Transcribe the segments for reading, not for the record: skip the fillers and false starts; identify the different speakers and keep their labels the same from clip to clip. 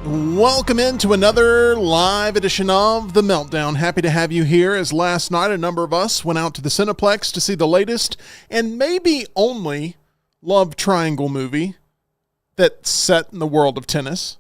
Speaker 1: Welcome into another live edition of The Meltdown. Happy to have you here, as last night a number of us went out to the Cineplex to see the latest and maybe only love triangle movie that's set in the world of tennis.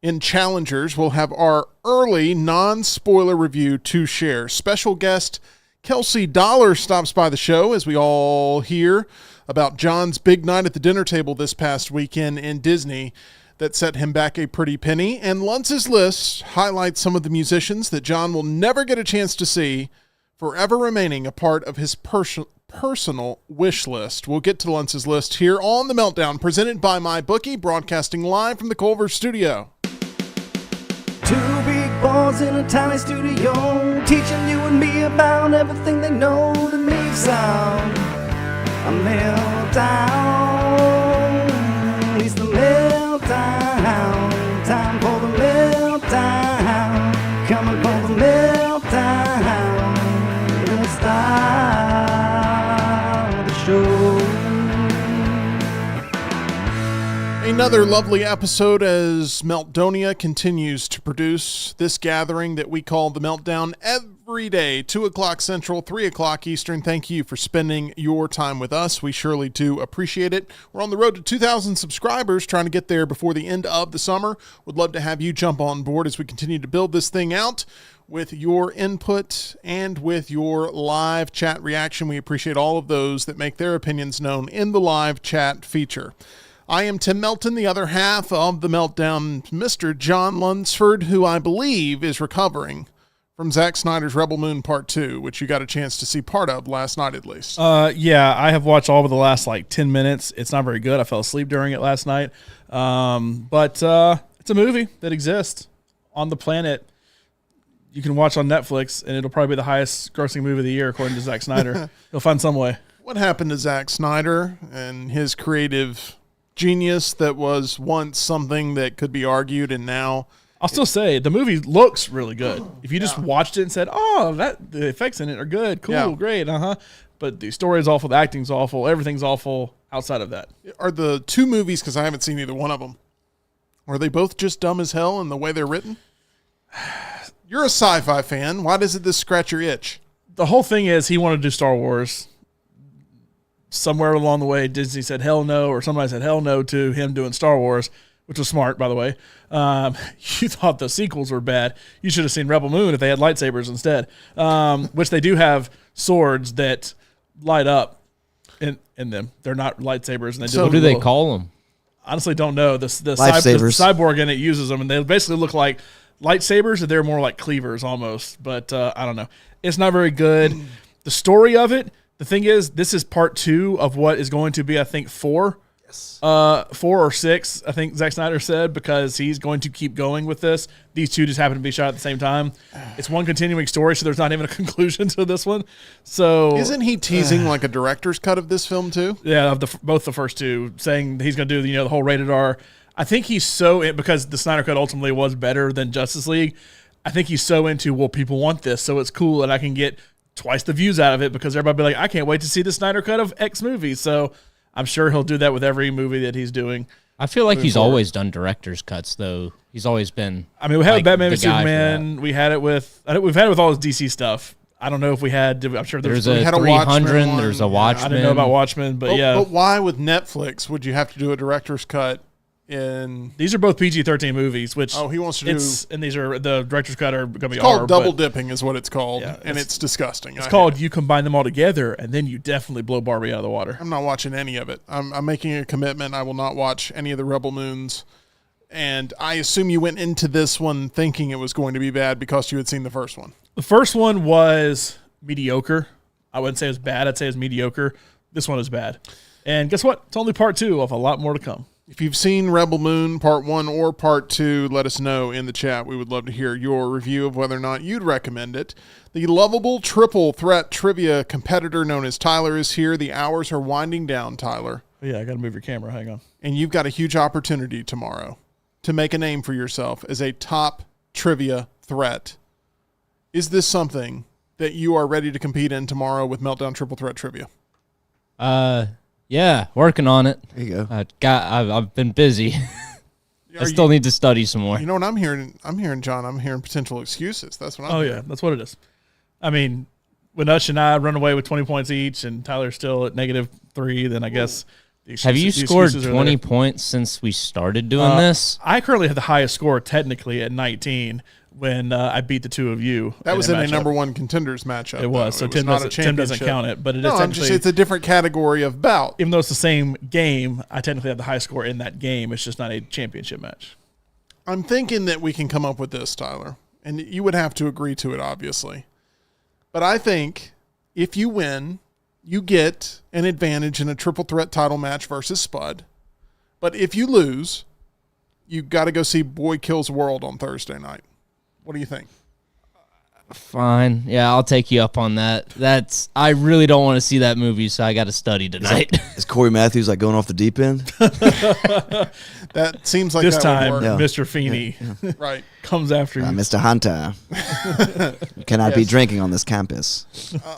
Speaker 1: In Challengers, we'll have our early non-spoiler review to share. Special guest Kelsey Dollar stops by the show as we all hear about John's big night at the dinner table this past weekend in Disney that set him back a pretty penny. And Luntz's List highlights some of the musicians that John will never get a chance to see, forever remaining a part of his personal wish list. We'll get to Luntz's List here on The Meltdown, presented by MyBookie, broadcasting live from the Culver studio.
Speaker 2: Two big balls in a tiny studio, teaching you and me about everything they know that makes sound a meltdown. It's the meltdown, time for the meltdown, coming for the meltdown. Let's start the show.
Speaker 1: Another lovely episode as Meltdonia continues to produce this gathering that we call The Meltdown every day, 2 o'clock Central, 3 o'clock Eastern. Thank you for spending your time with us. We surely do appreciate it. We're on the road to 2,000 subscribers, trying to get there before the end of the summer. Would love to have you jump on board as we continue to build this thing out with your input and with your live chat reaction. We appreciate all of those that make their opinions known in the live chat feature. I am Tim Melton, the other half of The Meltdown, Mr. John Lunsford, who I believe is recovering from Zack Snyder's Rebel Moon Part 2, which you got a chance to see part of last night at least.
Speaker 3: Yeah, I have watched all of the last 10 minutes. It's not very good. I fell asleep during it last night. But it's a movie that exists on the planet. You can watch on Netflix, and it'll probably be the highest grossing movie of the year, according to Zack Snyder. He'll find some way.
Speaker 1: What happened to Zack Snyder and his creative genius that was once something that could be argued, and now
Speaker 3: I'll still say the movie looks really good. If you just watched it and said, "Oh, the effects in it are good, cool, great," but the story is awful, the acting's awful, everything's awful outside of that.
Speaker 1: Are the two movies, because I haven't seen either one of them, are they both just dumb as hell in the way they're written? You're a sci-fi fan. Why doesn't this scratch your itch?
Speaker 3: The whole thing is he wanted to do Star Wars. Somewhere along the way, Disney said hell no, or somebody said hell no to him doing Star Wars, which was smart, by the way. You thought the sequels were bad. You should have seen Rebel Moon if they had lightsabers instead, which they do have swords that light up in them. They're not lightsabers. And they
Speaker 4: So what do they call them?
Speaker 3: Honestly, don't know. The
Speaker 2: Lifesavers.
Speaker 3: cyborg in it uses them, and they basically look like lightsabers, and they're more like cleavers almost. But I don't know. It's not very good. The story of it, the thing is, this is part 2 of what is going to be, I think, 4. Yes. 4 or 6, I think Zack Snyder said, because he's going to keep going with this. These two just happen to be shot at the same time. It's one continuing story, so there's not even a conclusion to this one. So
Speaker 1: Isn't he teasing like a director's cut of this film too?
Speaker 3: yeah, of both the first two, saying he's going to do the whole rated R. I think he's because the Snyder Cut ultimately was better than Justice League. I think he's so into, well, people want this, so it's cool, and I can get twice the views out of it because everybody be like, I can't wait to see the Snyder Cut of X movie. So I'm sure he'll do that with every movie that he's doing.
Speaker 4: I feel like he's always done director's cuts, though. He's always been.
Speaker 3: I mean, we had
Speaker 4: like,
Speaker 3: Batman
Speaker 4: the
Speaker 3: v
Speaker 4: guy for
Speaker 3: Superman. We've had it with all his DC stuff. I don't know if we had. I'm sure
Speaker 4: There's
Speaker 1: we
Speaker 4: a
Speaker 1: had a
Speaker 4: 300.
Speaker 1: Watchmen one.
Speaker 4: There's a
Speaker 1: Yeah, I
Speaker 4: Watchmen.
Speaker 3: I didn't know about Watchmen, but yeah.
Speaker 1: But why with Netflix would you have to do a director's cut in?
Speaker 3: These are both PG-13 movies, which
Speaker 1: He wants to do.
Speaker 3: and these are the director's cut are going to be
Speaker 1: It's called
Speaker 3: R,
Speaker 1: double
Speaker 3: but
Speaker 1: dipping, is what it's called,
Speaker 3: Yeah,
Speaker 1: and it's disgusting.
Speaker 3: It's called you combine them all together, and then you definitely blow Barbie out of the water.
Speaker 1: I'm not watching any of it. I'm making a commitment. I will not watch any of the Rebel Moons. And I assume you went into this one thinking it was going to be bad because you had seen the first one.
Speaker 3: The first one was mediocre. I wouldn't say it was bad. I'd say it was mediocre. This one is bad. And guess what? It's only part 2 of a lot more to come.
Speaker 1: If you've seen Rebel Moon Part 1 or Part 2, let us know in the chat. We would love to hear your review of whether or not you'd recommend it. The lovable triple threat trivia competitor known as Tyler is here. The hours are winding down, Tyler.
Speaker 3: Yeah, I got to move your camera. Hang on.
Speaker 1: And you've got a huge opportunity tomorrow to make a name for yourself as a top trivia threat. Is this something that you are ready to compete in tomorrow with Meltdown Triple Threat Trivia?
Speaker 4: Yeah, working on it.
Speaker 2: There you go.
Speaker 4: I've been busy. I still need to study some more.
Speaker 1: You know what I'm hearing? John, I'm hearing potential excuses. That's what I'm hearing.
Speaker 3: Yeah, that's what it is. I mean, when Ush and I run away with 20 points each and Tyler's still at -3, then I guess
Speaker 4: Have you scored 20 points since we started doing this?
Speaker 3: I currently have the highest score technically at 19 when I beat the two of you.
Speaker 1: That was in a
Speaker 3: matchup.
Speaker 1: number 1 contenders matchup.
Speaker 3: It was.
Speaker 1: though.
Speaker 3: So Tim doesn't count it, but it is technically,
Speaker 1: it's a different category of bout.
Speaker 3: even though it's the same game, I technically have the highest score in that game. It's just not a championship match.
Speaker 1: I'm thinking that we can come up with this, Tyler, and you would have to agree to it, obviously. But I think if you win, you get an advantage in a triple threat title match versus Spud. But if you lose, you got to go see Boy Kills World on Thursday night. What do you think?
Speaker 4: Fine. Yeah, I'll take you up on that. I really don't want to see that movie, so I got to study tonight.
Speaker 2: Is Corey Matthews like going off the deep end?
Speaker 1: That seems like
Speaker 3: This
Speaker 1: that
Speaker 3: time,
Speaker 1: would
Speaker 2: Yeah.
Speaker 3: Mr. Feeney
Speaker 1: work. Right.
Speaker 3: comes after you.
Speaker 2: Mr. Hunter, you cannot be
Speaker 1: Yes.
Speaker 2: drinking on this campus.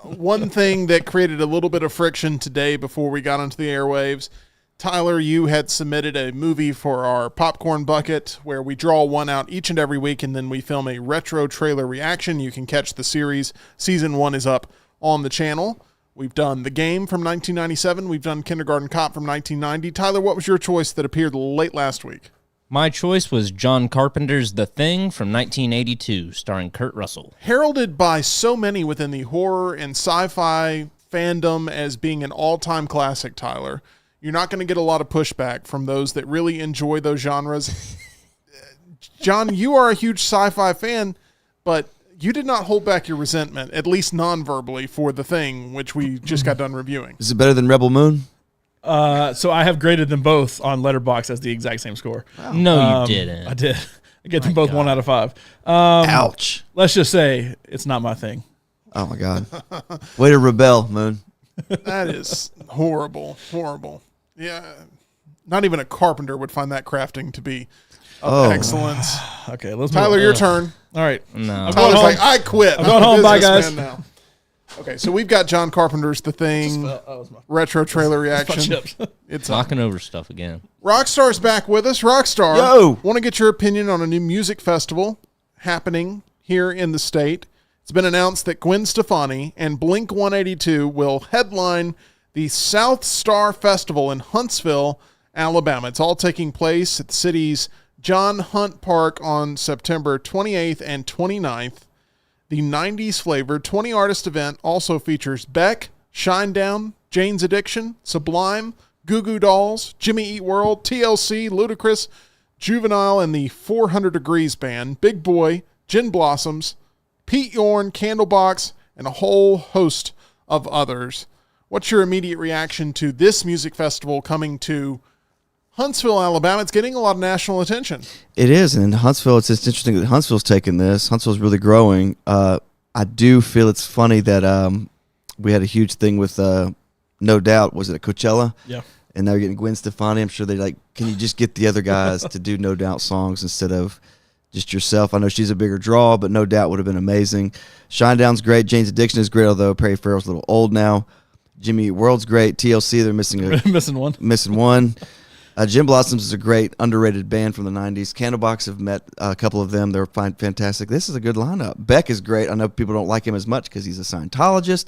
Speaker 1: One thing that created a little bit of friction today before we got onto the airwaves, Tyler, you had submitted a movie for our popcorn bucket where we draw one out each and every week, and then we film a retro trailer reaction. You can catch the series. Season 1 is up on the channel. We've done The Game from 1997. We've done Kindergarten Cop from 1990. Tyler, what was your choice that appeared late last week?
Speaker 4: My choice was John Carpenter's The Thing from 1982, starring Kurt Russell.
Speaker 1: Heralded by so many within the horror and sci-fi fandom as being an all-time classic, Tyler. You're not going to get a lot of pushback from those that really enjoy those genres. John, you are a huge sci-fi fan, but you did not hold back your resentment, at least non-verbally, for The Thing, which we just got done reviewing.
Speaker 2: Is it better than Rebel Moon?
Speaker 3: So I have graded them both on Letterboxd as the exact same score.
Speaker 4: No, you didn't.
Speaker 3: I did. I get them both 1 out of 5.
Speaker 2: Ouch.
Speaker 3: Let's just say it's not my thing.
Speaker 2: Oh, my God. Way to rebel, Moon.
Speaker 1: That is horrible, horrible. Yeah, not even a carpenter would find that crafting to be of excellence.
Speaker 3: Okay, let's
Speaker 1: Tyler,
Speaker 3: move on.
Speaker 1: your turn.
Speaker 3: All right.
Speaker 4: No.
Speaker 1: Tyler's
Speaker 3: home.
Speaker 1: like, I quit.
Speaker 3: I'm going home. Bye,
Speaker 1: businessman
Speaker 3: guys.
Speaker 1: now. Okay, so we've got John Carpenter's The Thing, retro trailer reaction.
Speaker 3: chips.
Speaker 1: It's
Speaker 4: Knocking over stuff again.
Speaker 1: Rockstar's back with us. Rockstar,
Speaker 2: Yo!
Speaker 1: want to get your opinion on a new music festival happening here in the state. It's been announced that Gwen Stefani and Blink 182 will headline the South Star Festival in Huntsville, Alabama. It's all taking place at the city's John Hunt Park on September 28th and 29th. The 90s flavored 20-artist event also features Beck, Shinedown, Jane's Addiction, Sublime, Goo Goo Dolls, Jimmy Eat World, TLC, Ludacris, Juvenile, and the 400 Degrees Band, Big Boy, Gin Blossoms, Pete Yorn, Candlebox, and a whole host of others. What's your immediate reaction to this music festival coming to Huntsville, Alabama? It's getting a lot of national attention.
Speaker 2: It is, and in Huntsville, it's just interesting that Huntsville's taking this. Huntsville's really growing. I do feel it's funny that we had a huge thing with No Doubt. Was it at Coachella?
Speaker 3: Yeah.
Speaker 2: And now you're getting Gwen Stefani. I'm sure they're like, can you just get the other guys to do No Doubt songs instead of just yourself? I know she's a bigger draw, but No Doubt would have been amazing. Shinedown's great. Jane's Addiction is great, although Perry Farrell's a little old now. Jimmy Eat World's great. TLC, they're missing one. Gin Blossoms is a great, underrated band from the 90s. Candlebox, have met a couple of them. They're fantastic. This is a good lineup. Beck is great. I know people don't like him as much because he's a Scientologist,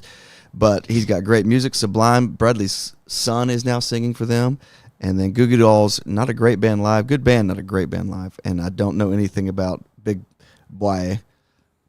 Speaker 2: but he's got great music. Sublime, Bradley's son, is now singing for them. And then Goo Goo Dolls, not a great band live. Good band, not a great band live. And I don't know anything about Big Boy.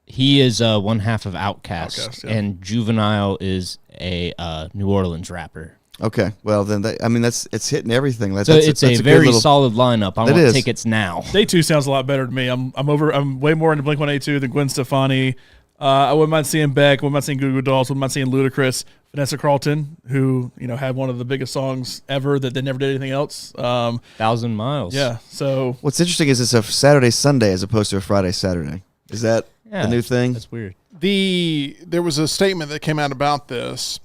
Speaker 4: He is one half of Outkast,
Speaker 3: yeah.
Speaker 4: and Juvenile is a New Orleans rapper.
Speaker 2: Okay, well then, it's hitting everything.
Speaker 4: So it's a very solid lineup. I want tickets now.
Speaker 3: Day 2 sounds a lot better to me. I'm way more into Blink 182 than Gwen Stefani. I wouldn't mind seeing Beck. Wouldn't mind seeing Goo Goo Dolls. Wouldn't mind seeing Ludacris. Vanessa Carlton, who had one of the biggest songs ever that they never did anything else.
Speaker 4: 1,000 Miles.
Speaker 3: Yeah. So
Speaker 2: what's interesting is it's a Saturday Sunday as opposed to a Friday Saturday. Is that the new thing?
Speaker 4: That's weird.
Speaker 1: There was a statement that came out about this,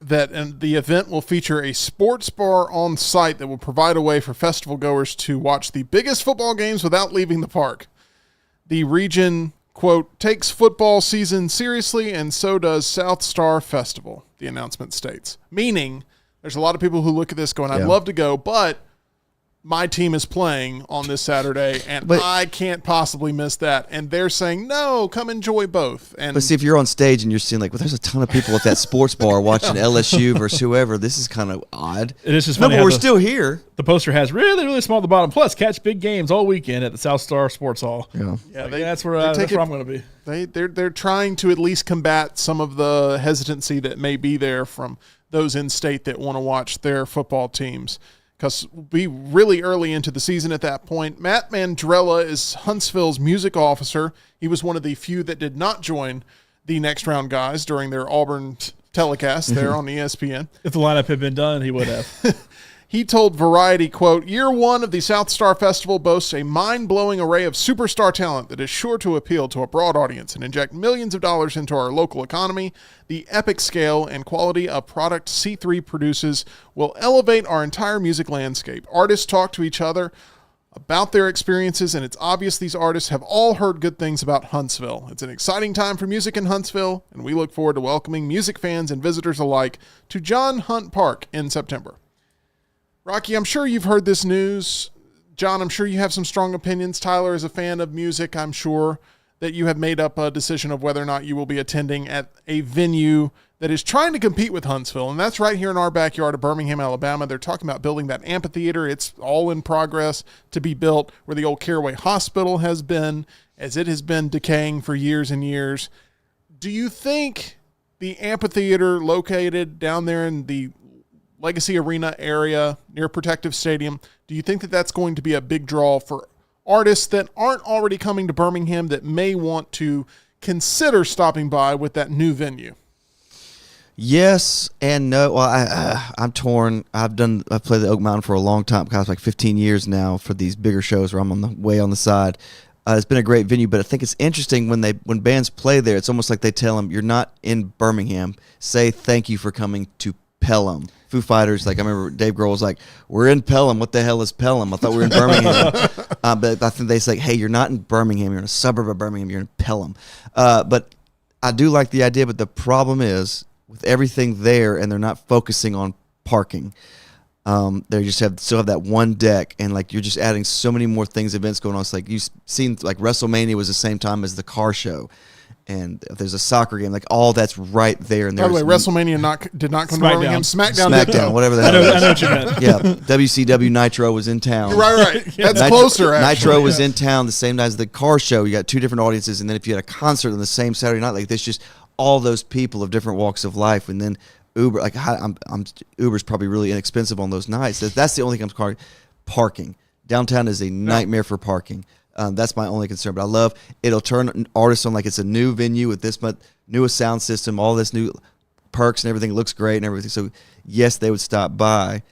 Speaker 1: that the event will feature a sports bar on site that will provide a way for festival goers to watch the biggest football games without leaving the park. The region, quote, takes football season seriously, and so does South Star Festival, the announcement states. Meaning, there's a lot of people who look at this going, I'd love to go, but my team is playing on this Saturday, and I can't possibly miss that. And they're saying, no, come enjoy both. But
Speaker 2: see, if you're on stage and you're seeing there's a ton of people at that sports bar watching LSU versus whoever, this is kind of odd.
Speaker 3: It is just funny.
Speaker 2: But we're still here.
Speaker 3: The poster has really, really small at the bottom. Plus, catch big games all weekend at the South Star Sports Hall.
Speaker 2: Yeah,
Speaker 3: that's where I'm going to be.
Speaker 1: They're trying to at least combat some of the hesitancy that may be there from those in state that want to watch their football teams, because we'll be really early into the season at that point. Matt Mandrella is Huntsville's music officer. He was one of the few that did not join the next round guys during their Auburn telecast there on ESPN.
Speaker 3: If the lineup had been done, he would have.
Speaker 1: He told Variety, quote, year one of the South Star Festival boasts a mind-blowing array of superstar talent that is sure to appeal to a broad audience and inject millions of dollars into our local economy. The epic scale and quality of product C3 produces will elevate our entire music landscape. Artists talk to each other about their experiences, and it's obvious these artists have all heard good things about Huntsville. It's an exciting time for music in Huntsville, and we look forward to welcoming music fans and visitors alike to John Hunt Park in September. Rocky, I'm sure you've heard this news. John, I'm sure you have some strong opinions. Tyler is a fan of music. I'm sure that you have made up a decision of whether or not you will be attending at a venue that is trying to compete with Huntsville, and that's right here in our backyard of Birmingham, Alabama. They're talking about building that amphitheater. It's all in progress to be built, where the old Caraway Hospital has been, as it has been decaying for years and years. Do you think the amphitheater located down there in the Legacy Arena area near Protective Stadium, do you think that that's going to be a big draw for artists that aren't already coming to Birmingham that may want to consider stopping by with that new venue?
Speaker 2: Yes and no. Well, I'm torn. I've played the Oak Mountain for a long time, like 15 years now, for these bigger shows where I'm on the side. It's been a great venue, but I think it's interesting when bands play there. It's almost like they tell them, "You're not in Birmingham. Say thank you for coming to Pelham." Foo Fighters, I remember Dave Grohl was like, "We're in Pelham. What the hell is Pelham? I thought we were in Birmingham." But I think they say, "Hey, you're not in Birmingham. You're in a suburb of Birmingham. You're in Pelham." But I do like the idea, but the problem is with everything there, and they're not focusing on parking. They just still have that one deck, and like you're just adding so many more events going on. It's like you've seen like WrestleMania was the same time as the car show, and if there's a soccer game, like all that's right there. And
Speaker 1: by the way, WrestleMania did not come to Birmingham.
Speaker 2: SmackDown, whatever the hell.
Speaker 3: I know what you meant.
Speaker 2: Yeah, WCW Nitro was in town.
Speaker 1: Right. That's closer. Actually.
Speaker 2: Nitro was in town the same night as the car show. You got two different audiences, and then if you had a concert on the same Saturday night, like this, just all those people of different walks of life, and then Uber, like Uber's probably really inexpensive on those nights. That's the only thing I'm parking. Downtown is a nightmare for parking. That's my only concern. But I love it'll turn artists on like it's a new venue with this much newest sound system, all this new perks and everything. It looks great and everything. So yes, they would stop by,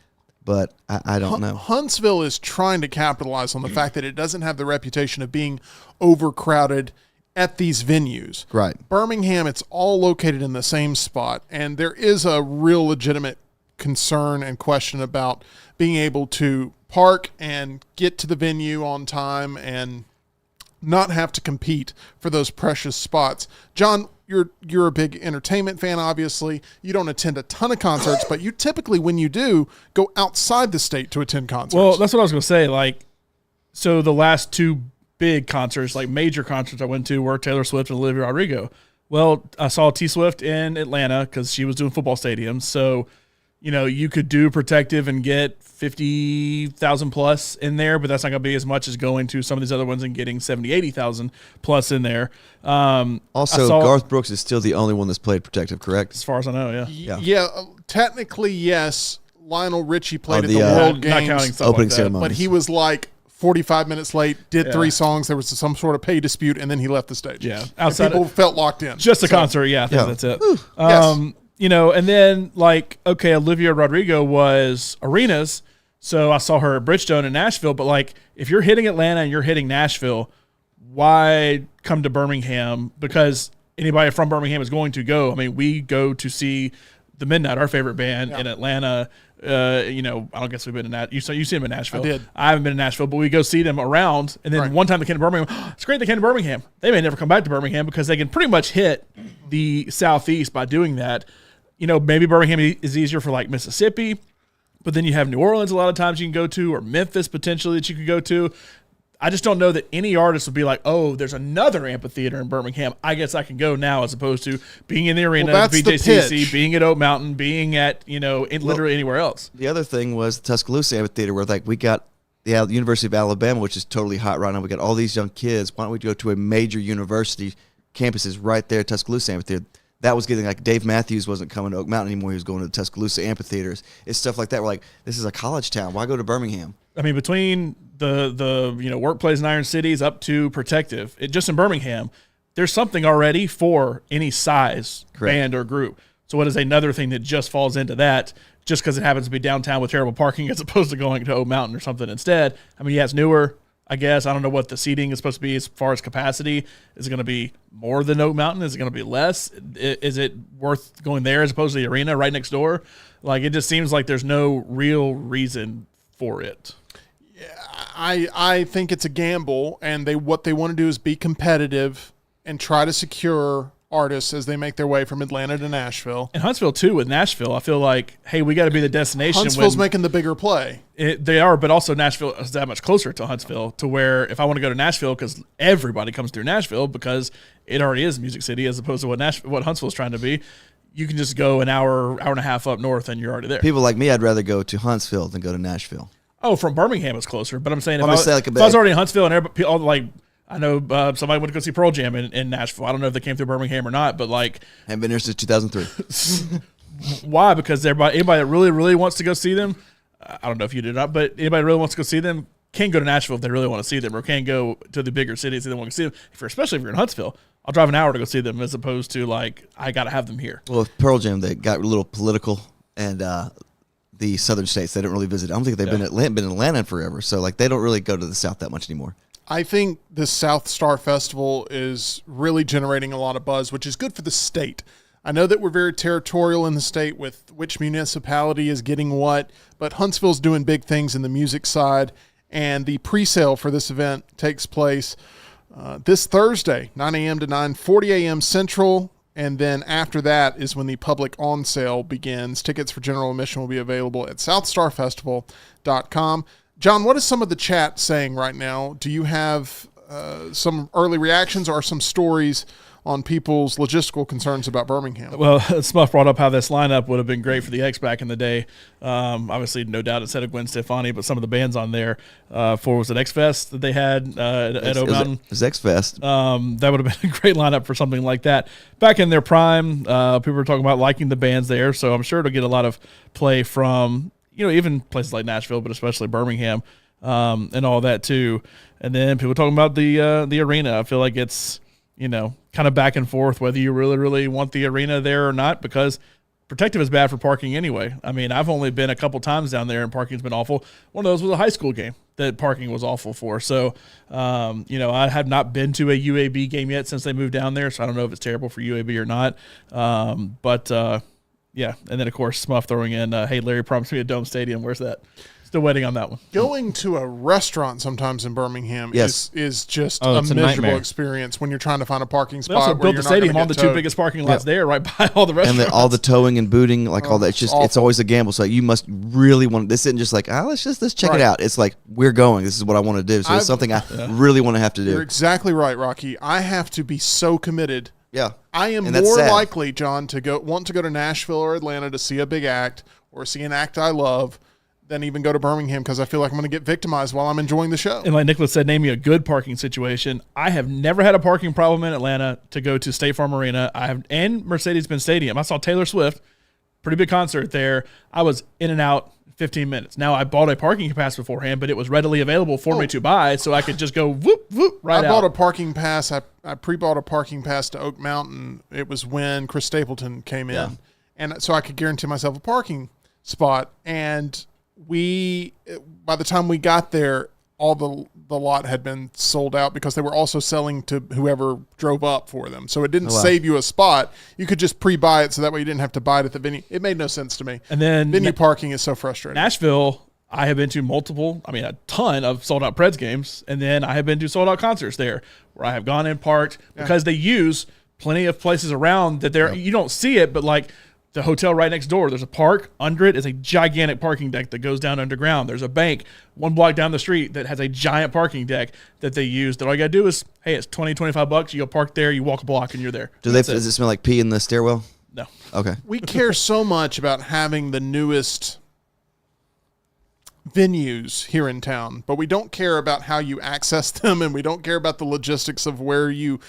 Speaker 2: but I don't know.
Speaker 1: Huntsville is trying to capitalize on the fact that it doesn't have the reputation of being overcrowded at these venues.
Speaker 2: Right.
Speaker 1: Birmingham, it's all located in the same spot, and there is a real legitimate concern and question about being able to park and get to the venue on time and not have to compete for those precious spots. John, you're a big entertainment fan, obviously. You don't attend a ton of concerts, but you typically, when you do, go outside the state to attend concerts.
Speaker 3: Well, that's what I was going to say. Like, so the last two big concerts, like major concerts I went to, were Taylor Swift and Olivia Rodrigo. Well, I saw T Swift in Atlanta because she was doing football stadiums. So, you could do Protective and get 50,000 plus in there, but that's not going to be as much as going to some of these other ones and getting 70, 80,000 plus in there.
Speaker 2: Also, Garth Brooks is still the only one that's played Protective, correct?
Speaker 3: As far as I know, yeah.
Speaker 1: Yeah, technically, yes. Lionel Richie played at the World Games.
Speaker 3: Not counting stuff
Speaker 2: opening
Speaker 3: like that.
Speaker 2: ceremony.
Speaker 1: But he was like 45 minutes late, did 3 songs. There was some sort of pay dispute, and then he left the stage.
Speaker 3: Yeah.
Speaker 1: Outside people felt locked in.
Speaker 3: Just a concert. Yeah, I think that's it.
Speaker 1: Yes.
Speaker 3: And then Olivia Rodrigo was arenas. So I saw her at Bridgestone in Nashville. But like, if you're hitting Atlanta and you're hitting Nashville, why come to Birmingham? Because anybody from Birmingham is going to go. I mean, we go to see the Midnight, our favorite band in Atlanta. I don't guess we've been in that. You see them in Nashville.
Speaker 1: I did.
Speaker 3: I haven't been in Nashville, but we go see them around. And then one time they came to Birmingham. It's great they came to Birmingham. They may never come back to Birmingham because they can pretty much hit the Southeast by doing that. Maybe Birmingham is easier for like Mississippi, but then you have New Orleans a lot of times you can go to, or Memphis potentially that you could go to. I just don't know that any artist would be like, oh, there's another amphitheater in Birmingham. I guess I can go now, as opposed to being in the arena, BJCC, being at Oak Mountain, being at, literally anywhere else.
Speaker 2: The other thing was the Tuscaloosa Amphitheater, where like we got the University of Alabama, which is totally hot right now. We got all these young kids. Why don't we go to a major university campuses right there at Tuscaloosa Amphitheater? That was getting like Dave Matthews wasn't coming to Oak Mountain anymore. He was going to the Tuscaloosa amphitheaters. It's stuff like that. We're like, this is a college town. Why go to Birmingham?
Speaker 3: I mean, between the Workplace in Iron Cities up to Protective, just in Birmingham, there's something already for any size band or group. So what is another thing that just falls into that just because it happens to be downtown with terrible parking as opposed to going to Oak Mountain or something instead? I mean, yeah, it's newer, I guess. I don't know what the seating is supposed to be as far as capacity. Is it going to be more than Oak Mountain? Is it going to be less? Is it worth going there as opposed to the arena right next door? Like, it just seems like there's no real reason for it.
Speaker 1: I think it's a gamble, and what they want to do is be competitive and try to secure artists as they make their way from Atlanta to Nashville.
Speaker 3: And Huntsville, too, with Nashville, I feel like, hey, we got to be the destination.
Speaker 1: Huntsville's making the bigger play.
Speaker 3: They are, but also Nashville is that much closer to Huntsville to where if I want to go to Nashville, because everybody comes through Nashville because it already is Music City as opposed to what Huntsville is trying to be, you can just go an hour and a half up north and you're already there.
Speaker 2: People like me, I'd rather go to Huntsville than go to Nashville.
Speaker 3: Oh, from Birmingham it's closer, but I'm saying if I
Speaker 2: was
Speaker 3: already in Huntsville and everybody, like, I know somebody went to go see Pearl Jam in Nashville. I don't know if they came through Birmingham or not, but like,
Speaker 2: haven't been there since 2003.
Speaker 3: Why? Because anybody that really, really wants to go see them, I don't know if you did or not, but anybody that really wants to go see them can go to Nashville if they really want to see them, or can go to the bigger cities if they want to see them. Especially if you're in Huntsville, I'll drive an hour to go see them as opposed to like I got to have them here.
Speaker 2: Well, with Pearl Jam, they got a little political, and the southern states they don't really visit. I don't think they've been in Atlanta forever, so like they don't really go to the South that much anymore.
Speaker 1: I think the South Star Festival is really generating a lot of buzz, which is good for the state. I know that we're very territorial in the state with which municipality is getting what, but Huntsville's doing big things in the music side, and the pre-sale for this event takes place this Thursday, 9 a.m. to 9:40 a.m. Central, And then after that is when the public on sale begins. Tickets for general admission will be available at southstarfestival.com. John, what is some of the chat saying right now? Do you have some early reactions or some stories on people's logistical concerns about Birmingham?
Speaker 3: Well, Smuff brought up how this lineup would have been great for the X back in the day. Obviously, no doubt instead of Gwen Stefani, but some of the bands on there was it X Fest that they had at O Mountain?
Speaker 2: It was X Fest.
Speaker 3: That would have been a great lineup for something like that. Back in their prime, people were talking about liking the bands there, so I'm sure it'll get a lot of play from, even places like Nashville, but especially Birmingham and all that too. And then people talking about the arena. I feel like it's, kind of back and forth whether you really, really want the arena there or not, because Protective is bad for parking anyway. I mean, I've only been a couple times down there and parking's been awful. One of those was a high school game that parking was awful for. So, I have not been to a UAB game yet since they moved down there, so I don't know if it's terrible for UAB or not. Yeah. And then, of course, Smuff throwing in, hey, Larry promised me a dome stadium. Where's that? Still waiting on that one.
Speaker 1: Going to a restaurant sometimes in Birmingham
Speaker 2: Yes.
Speaker 1: is just
Speaker 4: Oh,
Speaker 1: a
Speaker 4: it's a
Speaker 1: miserable
Speaker 4: nightmare.
Speaker 1: experience when you're trying to find a parking
Speaker 3: They
Speaker 1: spot.
Speaker 3: also
Speaker 1: where
Speaker 3: built
Speaker 1: you're
Speaker 3: the
Speaker 1: not gonna
Speaker 3: stadium on
Speaker 1: get
Speaker 3: the two
Speaker 1: towed.
Speaker 3: biggest parking lots there, right by all the restaurants.
Speaker 2: All the towing and booting, like all that. It's just,
Speaker 1: awful.
Speaker 2: it's always a gamble. So you must really want. This isn't just like, let's check
Speaker 1: Right.
Speaker 2: it out. It's like, we're going. This is what I want to do. So it's something I really want to have to
Speaker 1: You're
Speaker 2: do.
Speaker 1: exactly right, Rocky. I have to be so committed.
Speaker 2: Yeah.
Speaker 1: I am
Speaker 2: And that's
Speaker 1: more
Speaker 2: sad.
Speaker 1: likely, John, to want to go to Nashville or Atlanta to see a big act or see an act I love than even go to Birmingham because I feel like I'm going to get victimized while I'm enjoying the show.
Speaker 3: And like Nicholas said, name me a good parking situation. I have never had a parking problem in Atlanta to go to State Farm Arena. And Mercedes-Benz Stadium. I saw Taylor Swift, pretty big concert there. I was in and out 15 minutes. Now, I bought a parking pass beforehand, but it was readily available for me to buy, so I could just go whoop, whoop, right out.
Speaker 1: I bought a parking pass. I pre-bought a parking pass to Oak Mountain. It was when Chris Stapleton came in.
Speaker 2: Yeah.
Speaker 1: And so I could guarantee myself a parking spot. And by the time we got there, all the lot had been sold out because they were also selling to whoever drove up for them. So it didn't save you a spot. You could just pre-buy it so that way you didn't have to buy it at the venue. It made no sense to me.
Speaker 3: And then
Speaker 1: Venue parking is so frustrating.
Speaker 3: Nashville, I have been to a ton of sold-out Preds games, and then I have been to sold-out concerts there where I have gone and parked because they use plenty of places around that you don't see it, but like the hotel right next door, there's a park. Under it is a gigantic parking deck that goes down underground. There's a bank one block down the street that has a giant parking deck that they use that all you got to do is, hey, it's $20-$25. You go park there, you walk a block, and you're there.
Speaker 2: Does it smell like pee in the stairwell?
Speaker 3: No.
Speaker 2: Okay.
Speaker 1: We care so much about having the newest venues here in town, but we don't care about how you access them, and we don't care about the logistics of where you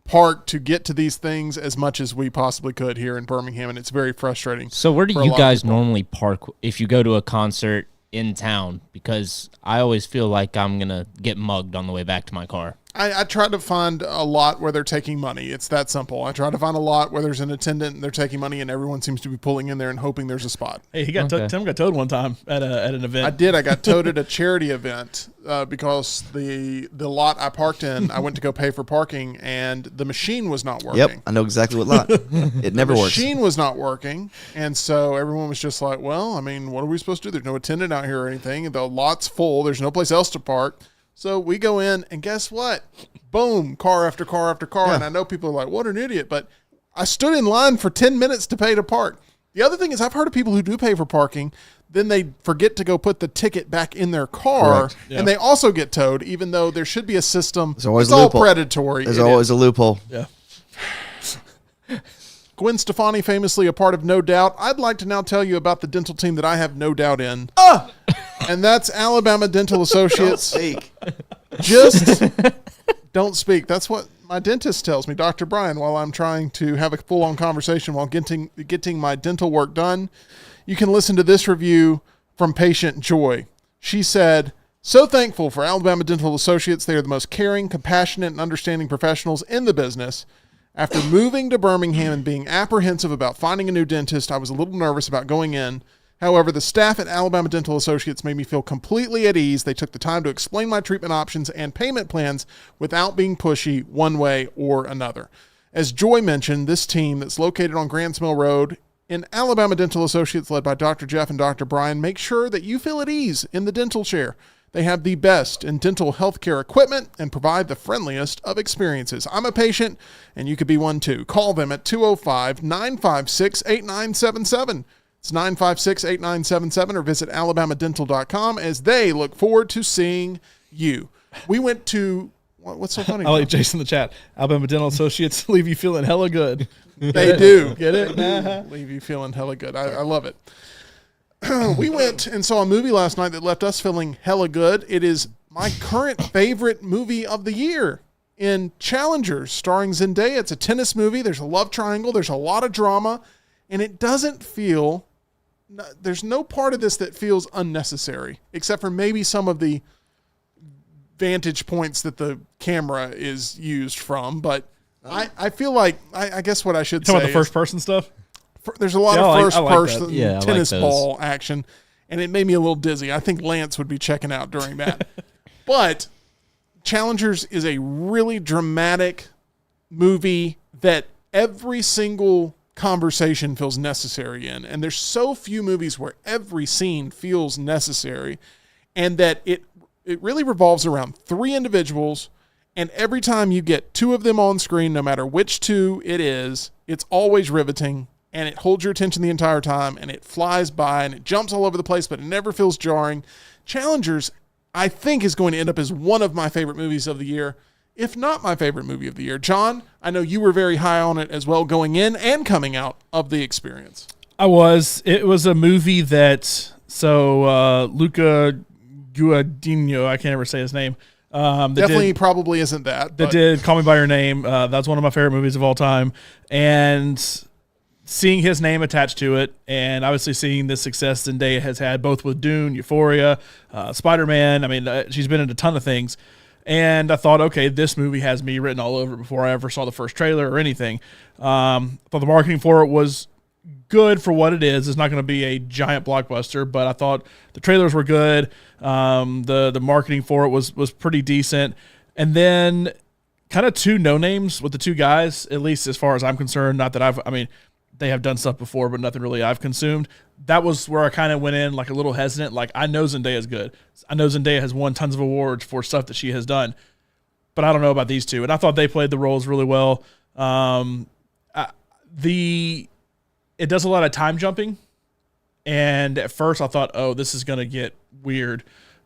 Speaker 1: park to get to these things as much as we possibly could here in Birmingham, and it's very frustrating.
Speaker 4: So where do
Speaker 1: for a
Speaker 4: you
Speaker 1: lot of
Speaker 4: guys
Speaker 1: people.
Speaker 4: normally park if you go to a concert in town? Because I always feel like I'm going to get mugged on the way back to my car.
Speaker 1: I try to find a lot where they're taking money. It's that simple. I try to find a lot where there's an attendant and they're taking money, and everyone seems to be pulling in there and hoping there's a spot.
Speaker 3: Hey, Tim got towed one time at an event.
Speaker 1: I did. I got towed at a charity event because the lot I parked in, I went to go pay for parking, and the machine was not working.
Speaker 2: Yep. I know exactly what lot. It never
Speaker 1: The
Speaker 2: works.
Speaker 1: machine was not working, and so everyone was just like, well, I mean, what are we supposed to do? There's no attendant out here or anything. The lot's full. There's no place else to park. So we go in, and guess what? Boom, car after car after car.
Speaker 2: Yeah.
Speaker 1: And I know people are like, what an idiot. But I stood in line for 10 minutes to pay to park. The other thing is I've heard of people who do pay for parking, then they forget to go put the ticket back in their car,
Speaker 2: Correct.
Speaker 3: Yeah.
Speaker 1: and they also get towed, even though there should be a system.
Speaker 2: There's always
Speaker 1: It's
Speaker 2: a
Speaker 1: all
Speaker 2: loophole.
Speaker 1: predatory.
Speaker 2: There's
Speaker 1: It
Speaker 2: always
Speaker 1: is.
Speaker 2: a loophole.
Speaker 3: Yeah.
Speaker 1: Gwen Stefani, famously a part of No Doubt. I'd like to now tell you about the dental team that I have no doubt in. And that's Alabama Dental Associates.
Speaker 2: Speak.
Speaker 1: Just don't speak. That's what my dentist tells me, Dr. Brian, while I'm trying to have a full-on conversation while getting my dental work done. You can listen to this review from patient Joy. She said, so thankful for Alabama Dental Associates. They are the most caring, compassionate, and understanding professionals in the business. After moving to Birmingham and being apprehensive about finding a new dentist, I was a little nervous about going in. However, the staff at Alabama Dental Associates made me feel completely at ease. They took the time to explain my treatment options and payment plans without being pushy one way or another. As Joy mentioned, this team that's located on Grants Mill Road in Alabama Dental Associates, led by Dr. Jeff and Dr. Brian, make sure that you feel at ease in the dental chair. They have the best in dental healthcare equipment and provide the friendliest of experiences. I'm a patient, and you could be one too. Call them at 205-956-8977. It's 956-8977, or visit alabamadental.com, as they look forward to seeing you. We went to, what's so funny?
Speaker 3: I like Jason in the chat. Alabama Dental Associates leave you feeling hella good.
Speaker 1: They do.
Speaker 3: Get it?
Speaker 1: Leave you feeling hella good. I love it. We went and saw a movie last night that left us feeling hella good. It is my current favorite movie of the year, in Challengers, starring Zendaya. It's a tennis movie. There's a love triangle. There's a lot of drama, and it doesn't feel, there's no part of this that feels unnecessary, except for maybe some of the vantage points that the camera is used from. But I feel like, I guess what I should say
Speaker 3: Talking about the first person stuff?
Speaker 1: There's a lot
Speaker 3: Yeah,
Speaker 1: of
Speaker 3: I like
Speaker 1: first-person
Speaker 4: that. Yeah, I
Speaker 1: tennis
Speaker 4: like those.
Speaker 1: ball action, and it made me a little dizzy. I think Lance would be checking out during that. But Challengers is a really dramatic movie that every single conversation feels necessary in. And there's so few movies where every scene feels necessary, and that it really revolves around three individuals, and every time you get two of them on screen, no matter which two it is, it's always riveting. And it holds your attention the entire time, and it flies by, and it jumps all over the place, but it never feels jarring. Challengers, I think, is going to end up as one of my favorite movies of the year, if not my favorite movie of the year. John, I know you were very high on it as well, going in and coming out of the experience.
Speaker 3: I was. It was a movie that, Luca Guadagnino, I can't ever say his name.
Speaker 1: Definitely probably isn't that.
Speaker 3: That did Call Me By Your Name. That's one of my favorite movies of all time. And seeing his name attached to it, and obviously seeing the success Zendaya has had, both with Dune, Euphoria, Spider-Man. I mean, she's been in a ton of things. And I thought, okay, this movie has me written all over it before I ever saw the first trailer or anything. I thought the marketing for it was good for what it is. It's not going to be a giant blockbuster, but I thought the trailers were good. The marketing for it was pretty decent. And then kind of two no-names with the two guys, at least as far as I'm concerned. Not that they have done stuff before, but nothing really I've consumed. That was where I kind of went in like a little hesitant. Like, I know Zendaya is good. I know Zendaya has won tons of awards for stuff that she has done, but I don't know about these two. And I thought they played the roles really well. It does a lot of time jumping. And at first I thought, oh, this is going to get weird,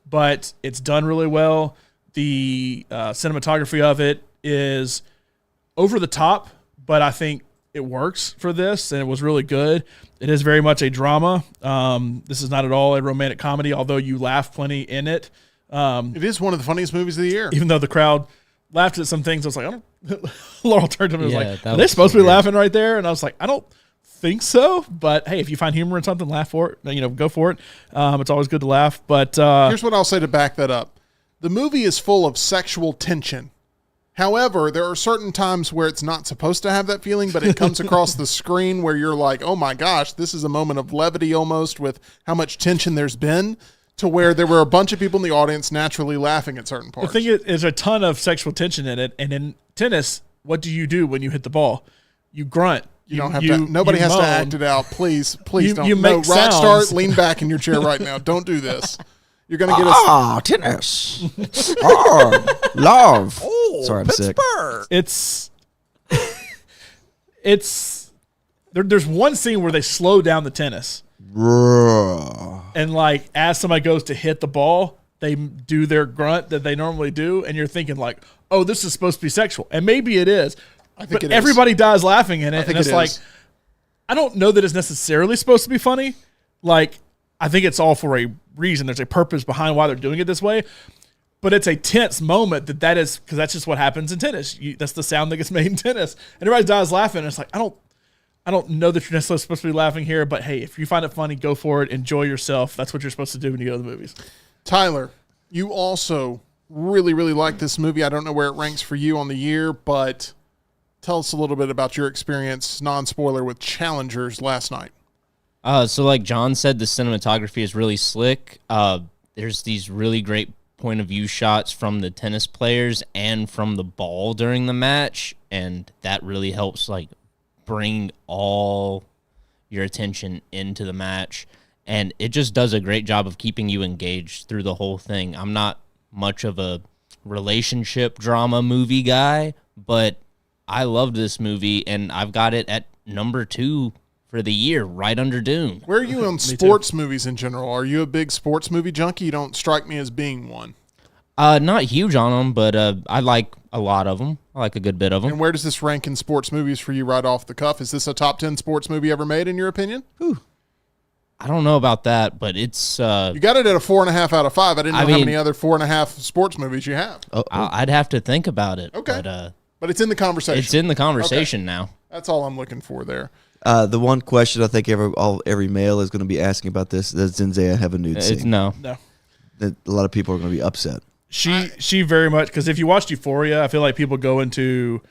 Speaker 3: but it's done really well. The cinematography of it is over the top, but I think it works for this, and it was really good. It is very much a drama. This is not at all a romantic comedy, although you laugh plenty in it.
Speaker 1: It is one of the funniest movies of the year.
Speaker 3: Even though the crowd laughed at some things, I was like, I don't. Laurel turned to me and was like,
Speaker 4: that
Speaker 3: are they
Speaker 4: was
Speaker 3: supposed to be
Speaker 4: weird.
Speaker 3: laughing right there? And I was like, I don't think so. But hey, if you find humor in something, laugh for it. Go for it. It's always good to laugh. But
Speaker 1: Here's what I'll say to back that up. The movie is full of sexual tension. However, there are certain times where it's not supposed to have that feeling, but it comes across the screen where you're like, oh my gosh, this is a moment of levity almost with how much tension there's been, to where there were a bunch of people in the audience naturally laughing at certain parts.
Speaker 3: the thing is, there's a ton of sexual tension in it. And in tennis, what do you do when you hit the ball? You grunt.
Speaker 1: You don't have to. Nobody has to act it out. Please don't.
Speaker 3: You make
Speaker 1: Rockstar,
Speaker 3: sounds.
Speaker 1: lean back in your chair right now. Don't do this. You're going to get us.
Speaker 2: Tennis. Love. Sorry, I'm sick.
Speaker 3: There's one scene where they slow down the tennis. And like, as somebody goes to hit the ball, they do their grunt that they normally do. And you're thinking like, oh, this is supposed to be sexual. And maybe it is.
Speaker 1: I think it is.
Speaker 3: Everybody dies laughing in it.
Speaker 1: think
Speaker 3: And it's
Speaker 1: it
Speaker 3: like,
Speaker 1: is.
Speaker 3: I don't know that it's necessarily supposed to be funny. Like, I think it's all for a reason. There's a purpose behind why they're doing it this way. But it's a tense moment that is, because that's just what happens in tennis. That's the sound that gets made in tennis. And everybody dies laughing. And it's like, I don't know that you're necessarily supposed to be laughing here, but hey, if you find it funny, go for it. Enjoy yourself. That's what you're supposed to do when you go to the movies.
Speaker 1: Tyler, you also really, really like this movie. I don't know where it ranks for you on the year, but tell us a little bit about your experience, non-spoiler, with Challengers last night.
Speaker 4: So like John said, the cinematography is really slick. There's these really great point of view shots from the tennis players and from the ball during the match, and that really helps like bring all your attention into the match. and it just does a great job of keeping you engaged through the whole thing. I'm not much of a relationship drama movie guy, but I loved this movie, and I've got it at number 2 for the year, right under Dune.
Speaker 1: Where are you on sports movies in general? Are you a big sports movie junkie? You don't strike me as being one.
Speaker 4: Not huge on them, but I like a lot of them. I like a good bit of them.
Speaker 1: And where does this rank in sports movies for you right off the cuff? Is this a top 10 sports movie ever made, in your opinion?
Speaker 4: I don't know about that, but it's...
Speaker 1: you got it at a 4.5 out of 5. I didn't know how many other 4.5 sports movies you have.
Speaker 4: I'd have to think about it.
Speaker 1: Okay. But it's in the conversation.
Speaker 4: It's in the conversation now.
Speaker 1: That's all I'm looking for there.
Speaker 2: The one question I think every male is going to be asking about this: does Zendaya have a nude scene?
Speaker 4: No.
Speaker 2: That a lot of people are going to be upset.
Speaker 3: She very much, because if you watched Euphoria, I feel like people go into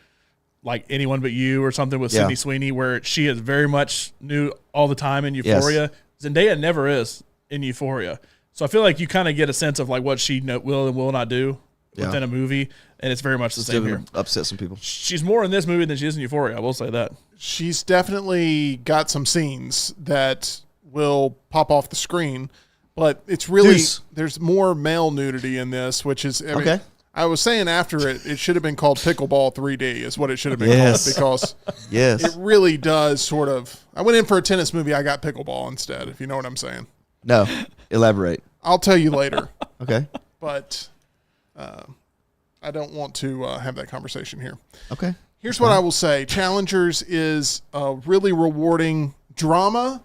Speaker 3: like Anyone But You or something with Sydney Sweeney, where she is very much nude all the time in Euphoria. Yes. Zendaya never is in Euphoria, so I feel like you kind of get a sense of like what she will and will not do within a movie, and it's very much the same here.
Speaker 2: Upset some people.
Speaker 3: She's more in this movie than she is in Euphoria. I will say that.
Speaker 1: She's definitely got some scenes that will pop off the screen, but it's really there's more male nudity in this, which is okay. I was saying after it should have been called Pickleball 3D is what it should have been called, because it really does sort of. I went in for a tennis movie. I got pickleball instead, if you know what I'm saying.
Speaker 2: No, elaborate.
Speaker 1: I'll tell you later.
Speaker 2: Okay,
Speaker 1: but I don't want to have that conversation here.
Speaker 2: Okay.
Speaker 1: Here's what I will say. Challengers is a really rewarding drama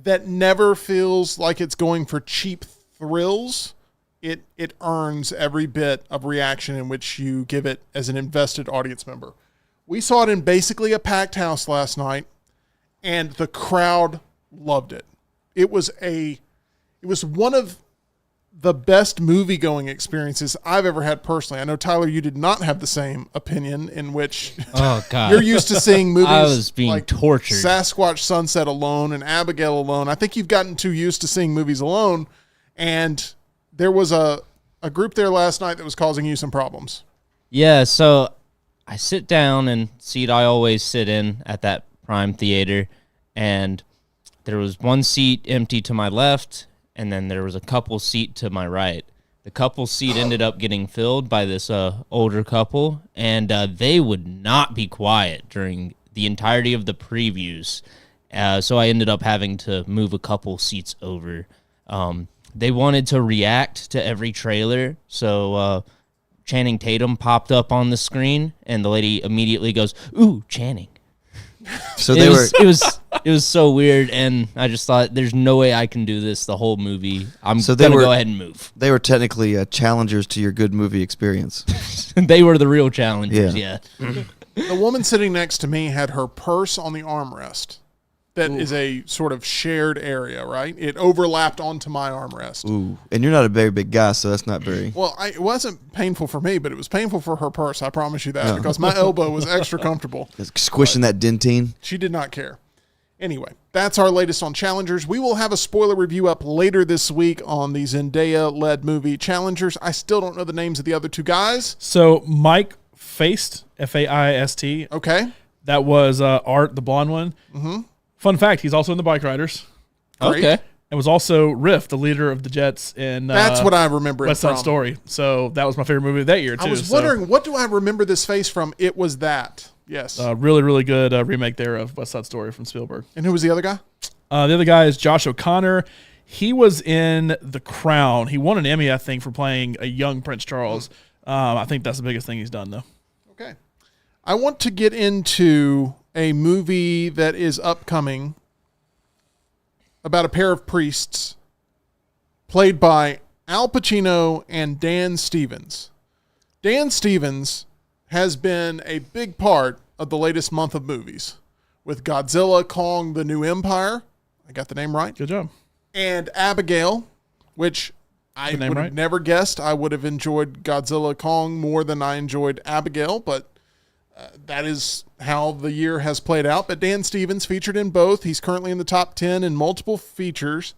Speaker 1: that never feels like it's going for cheap thrills. It earns every bit of reaction in which you give it as an invested audience member. We saw it in basically a packed house last night, and the crowd loved it. It was one of the best movie-going experiences I've ever had personally. I know, Tyler, you did not have the same opinion, in which you're used to seeing movies
Speaker 4: I was being
Speaker 1: like
Speaker 4: tortured.
Speaker 1: Sasquatch Sunset alone and Abigail alone. I think you've gotten too used to seeing movies alone, and there was a group there last night that was causing you some problems.
Speaker 4: Yeah, so I sit down in seat I always sit in at that Prime Theater, and there was one seat empty to my left, and then there was a couple seat to my right. The couple seat ended up getting filled by this older couple, and they would not be quiet during the entirety of the previews. So I ended up having to move a couple seats over. They wanted to react to every trailer, so Channing Tatum popped up on the screen, and the lady immediately goes, "Ooh, Channing."
Speaker 2: So
Speaker 4: it was so weird, and I just thought, there's no way I can do this the whole movie. I'm gonna go ahead and move.
Speaker 2: They were technically challengers to your good movie experience.
Speaker 4: They were the real challengers. Yeah.
Speaker 1: The woman sitting next to me had her purse on the armrest. That is a sort of shared area, right? It overlapped onto my armrest.
Speaker 2: Ooh, and you're not a very big guy, so that's not very...
Speaker 1: Well, it wasn't painful for me, but it was painful for her purse, I promise you that, because my elbow was extra comfortable.
Speaker 2: Squishing that dentine.
Speaker 1: She did not care. Anyway, that's our latest on Challengers. We will have a spoiler review up later this week on the Zendaya-led movie Challengers. I still don't know the names of the other two guys.
Speaker 3: So Mike Faist, F-A-I-S-T.
Speaker 1: Okay.
Speaker 3: That was Art, the blonde one.
Speaker 1: Mm-hmm.
Speaker 3: Fun fact, he's also in the Bike Riders.
Speaker 1: Great.
Speaker 4: Okay.
Speaker 3: And was also Riff, the leader of the Jets in
Speaker 1: That's what I remember
Speaker 3: West Side Story. So that was my favorite movie of that year, too.
Speaker 1: I was wondering, what do I remember this face from? It was that. Yes.
Speaker 3: Really, really good remake there of West Side Story from Spielberg.
Speaker 1: And who was the other guy?
Speaker 3: The other guy is Josh O'Connor. He was in The Crown. He won an Emmy, I think, for playing a young Prince Charles. I think that's the biggest thing he's done, though.
Speaker 1: Okay. I want to get into a movie that is upcoming about a pair of priests played by Al Pacino and Dan Stevens. Dan Stevens has been a big part of the latest month of movies with Godzilla, Kong, The New Empire. I got the name right.
Speaker 3: Good job.
Speaker 1: And Abigail, which I would have never guessed I would have enjoyed Godzilla, Kong more than I enjoyed Abigail, but that is how the year has played out. But Dan Stevens featured in both. He's currently in the top 10 in multiple features.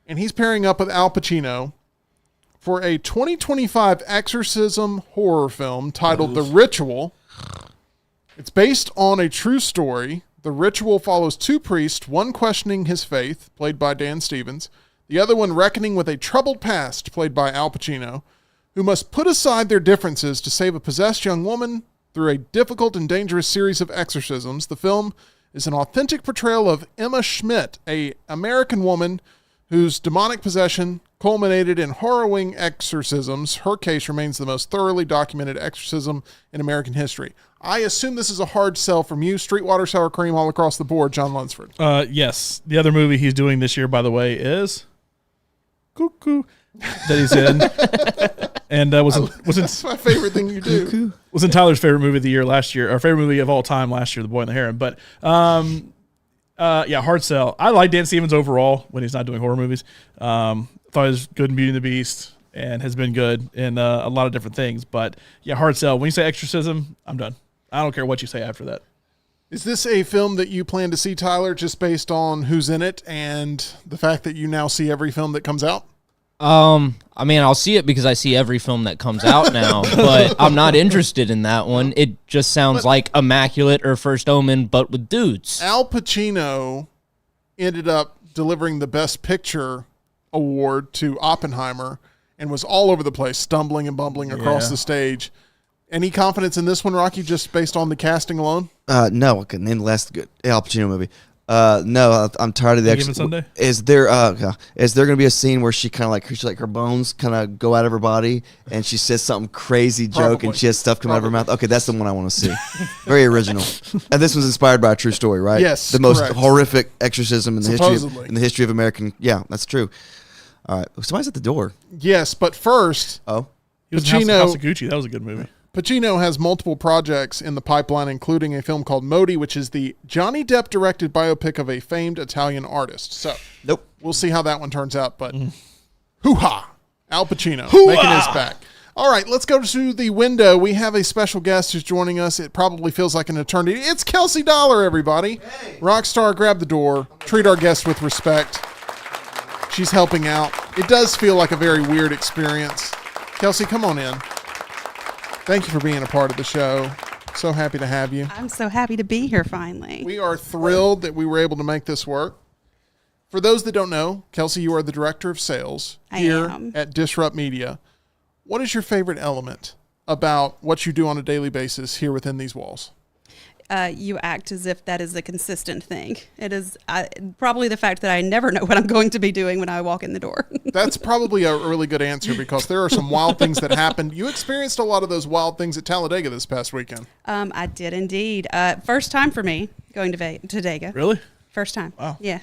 Speaker 1: And he's pairing up with Al Pacino for a 2025 exorcism horror film titled The Ritual. It's based on a true story The ritual follows two priests, one questioning his faith, played by Dan Stevens, the other one reckoning with a troubled past, played by Al Pacino, who must put aside their differences to save a possessed young woman through a difficult and dangerous series of exorcisms. The film is an authentic portrayal of Emma Schmidt, an American woman whose demonic possession culminated in harrowing exorcisms. Her case remains the most thoroughly documented exorcism in American history. I assume this is a hard sell from you. Streetwater Sour Cream all across the board, John Lunsford.
Speaker 3: Yes. The other movie he's doing this year, by the way, is Cuckoo that he's in. And
Speaker 1: That's my favorite thing you do.
Speaker 3: Was in Tyler's favorite movie of the year last year, our favorite movie of all time last year, The Boy and the Heron. But hard sell. I like Dan Stevens overall when he's not doing horror movies. Thought he was good in Beauty and the Beast and has been good in a lot of different things. But yeah, hard sell. When you say exorcism, I'm done. I don't care what you say after that.
Speaker 1: Is this a film that you plan to see, Tyler, just based on who's in it and the fact that you now see every film that comes out?
Speaker 4: I mean, I'll see it because I see every film that comes out now, but I'm not interested in that one. It just sounds like Immaculate or First Omen, but with dudes.
Speaker 1: Al Pacino ended up delivering the Best Picture award to Oppenheimer and was all over the place, stumbling and bumbling across the stage. Any confidence in this one, Rocky, just based on the casting alone?
Speaker 2: No, I couldn't name the last good Al Pacino movie. No, I'm tired of the
Speaker 3: Given Sunday?
Speaker 2: Is there going to be a scene where she kind of like her bones kind of go out of her body and she says something crazy joke
Speaker 1: Probably.
Speaker 2: and she has stuff come out of her mouth? Okay, that's the one I want to see. Very original. And this was inspired by a true story, right?
Speaker 1: Yes,
Speaker 2: the most
Speaker 1: correct.
Speaker 2: horrific exorcism in the
Speaker 1: Supposedly.
Speaker 2: history of American. Yeah, that's true. All right, somebody's at the door.
Speaker 1: Yes, but first,
Speaker 2: Oh,
Speaker 3: He was in
Speaker 1: Pacino-
Speaker 3: House of Gucci. That was a good movie.
Speaker 1: Pacino has multiple projects in the pipeline, including a film called Modi, which is the Johnny Depp-directed biopic of a famed Italian artist. So
Speaker 2: nope.
Speaker 1: we'll see how that one turns out, but hoo-ha! Al Pacino making his back. All right, let's go to the window. We have a special guest who's joining us. It probably feels like an eternity. It's Kelsey Dollar, everybody. Hey. Rockstar, grab the door. Treat our guest with respect. She's helping out. It does feel like a very weird experience. Kelsey, come on in. Thank you for being a part of the show. So happy to have you.
Speaker 5: I'm so happy to be here finally.
Speaker 1: We are thrilled that we were able to make this work. For those that don't know, Kelsey, you are the director of sales here at Disrupt Media. What is your favorite element about what you do on a daily basis here within these walls?
Speaker 5: You act as if that is a consistent thing. It is probably the fact that I never know what I'm going to be doing when I walk in the door.
Speaker 1: That's probably a really good answer because there are some wild things that happened. You experienced a lot of those wild things at Talladega this past weekend.
Speaker 5: I did indeed. First time for me going to Talladega.
Speaker 3: Really?
Speaker 5: First time.
Speaker 3: Wow.
Speaker 5: Yeah.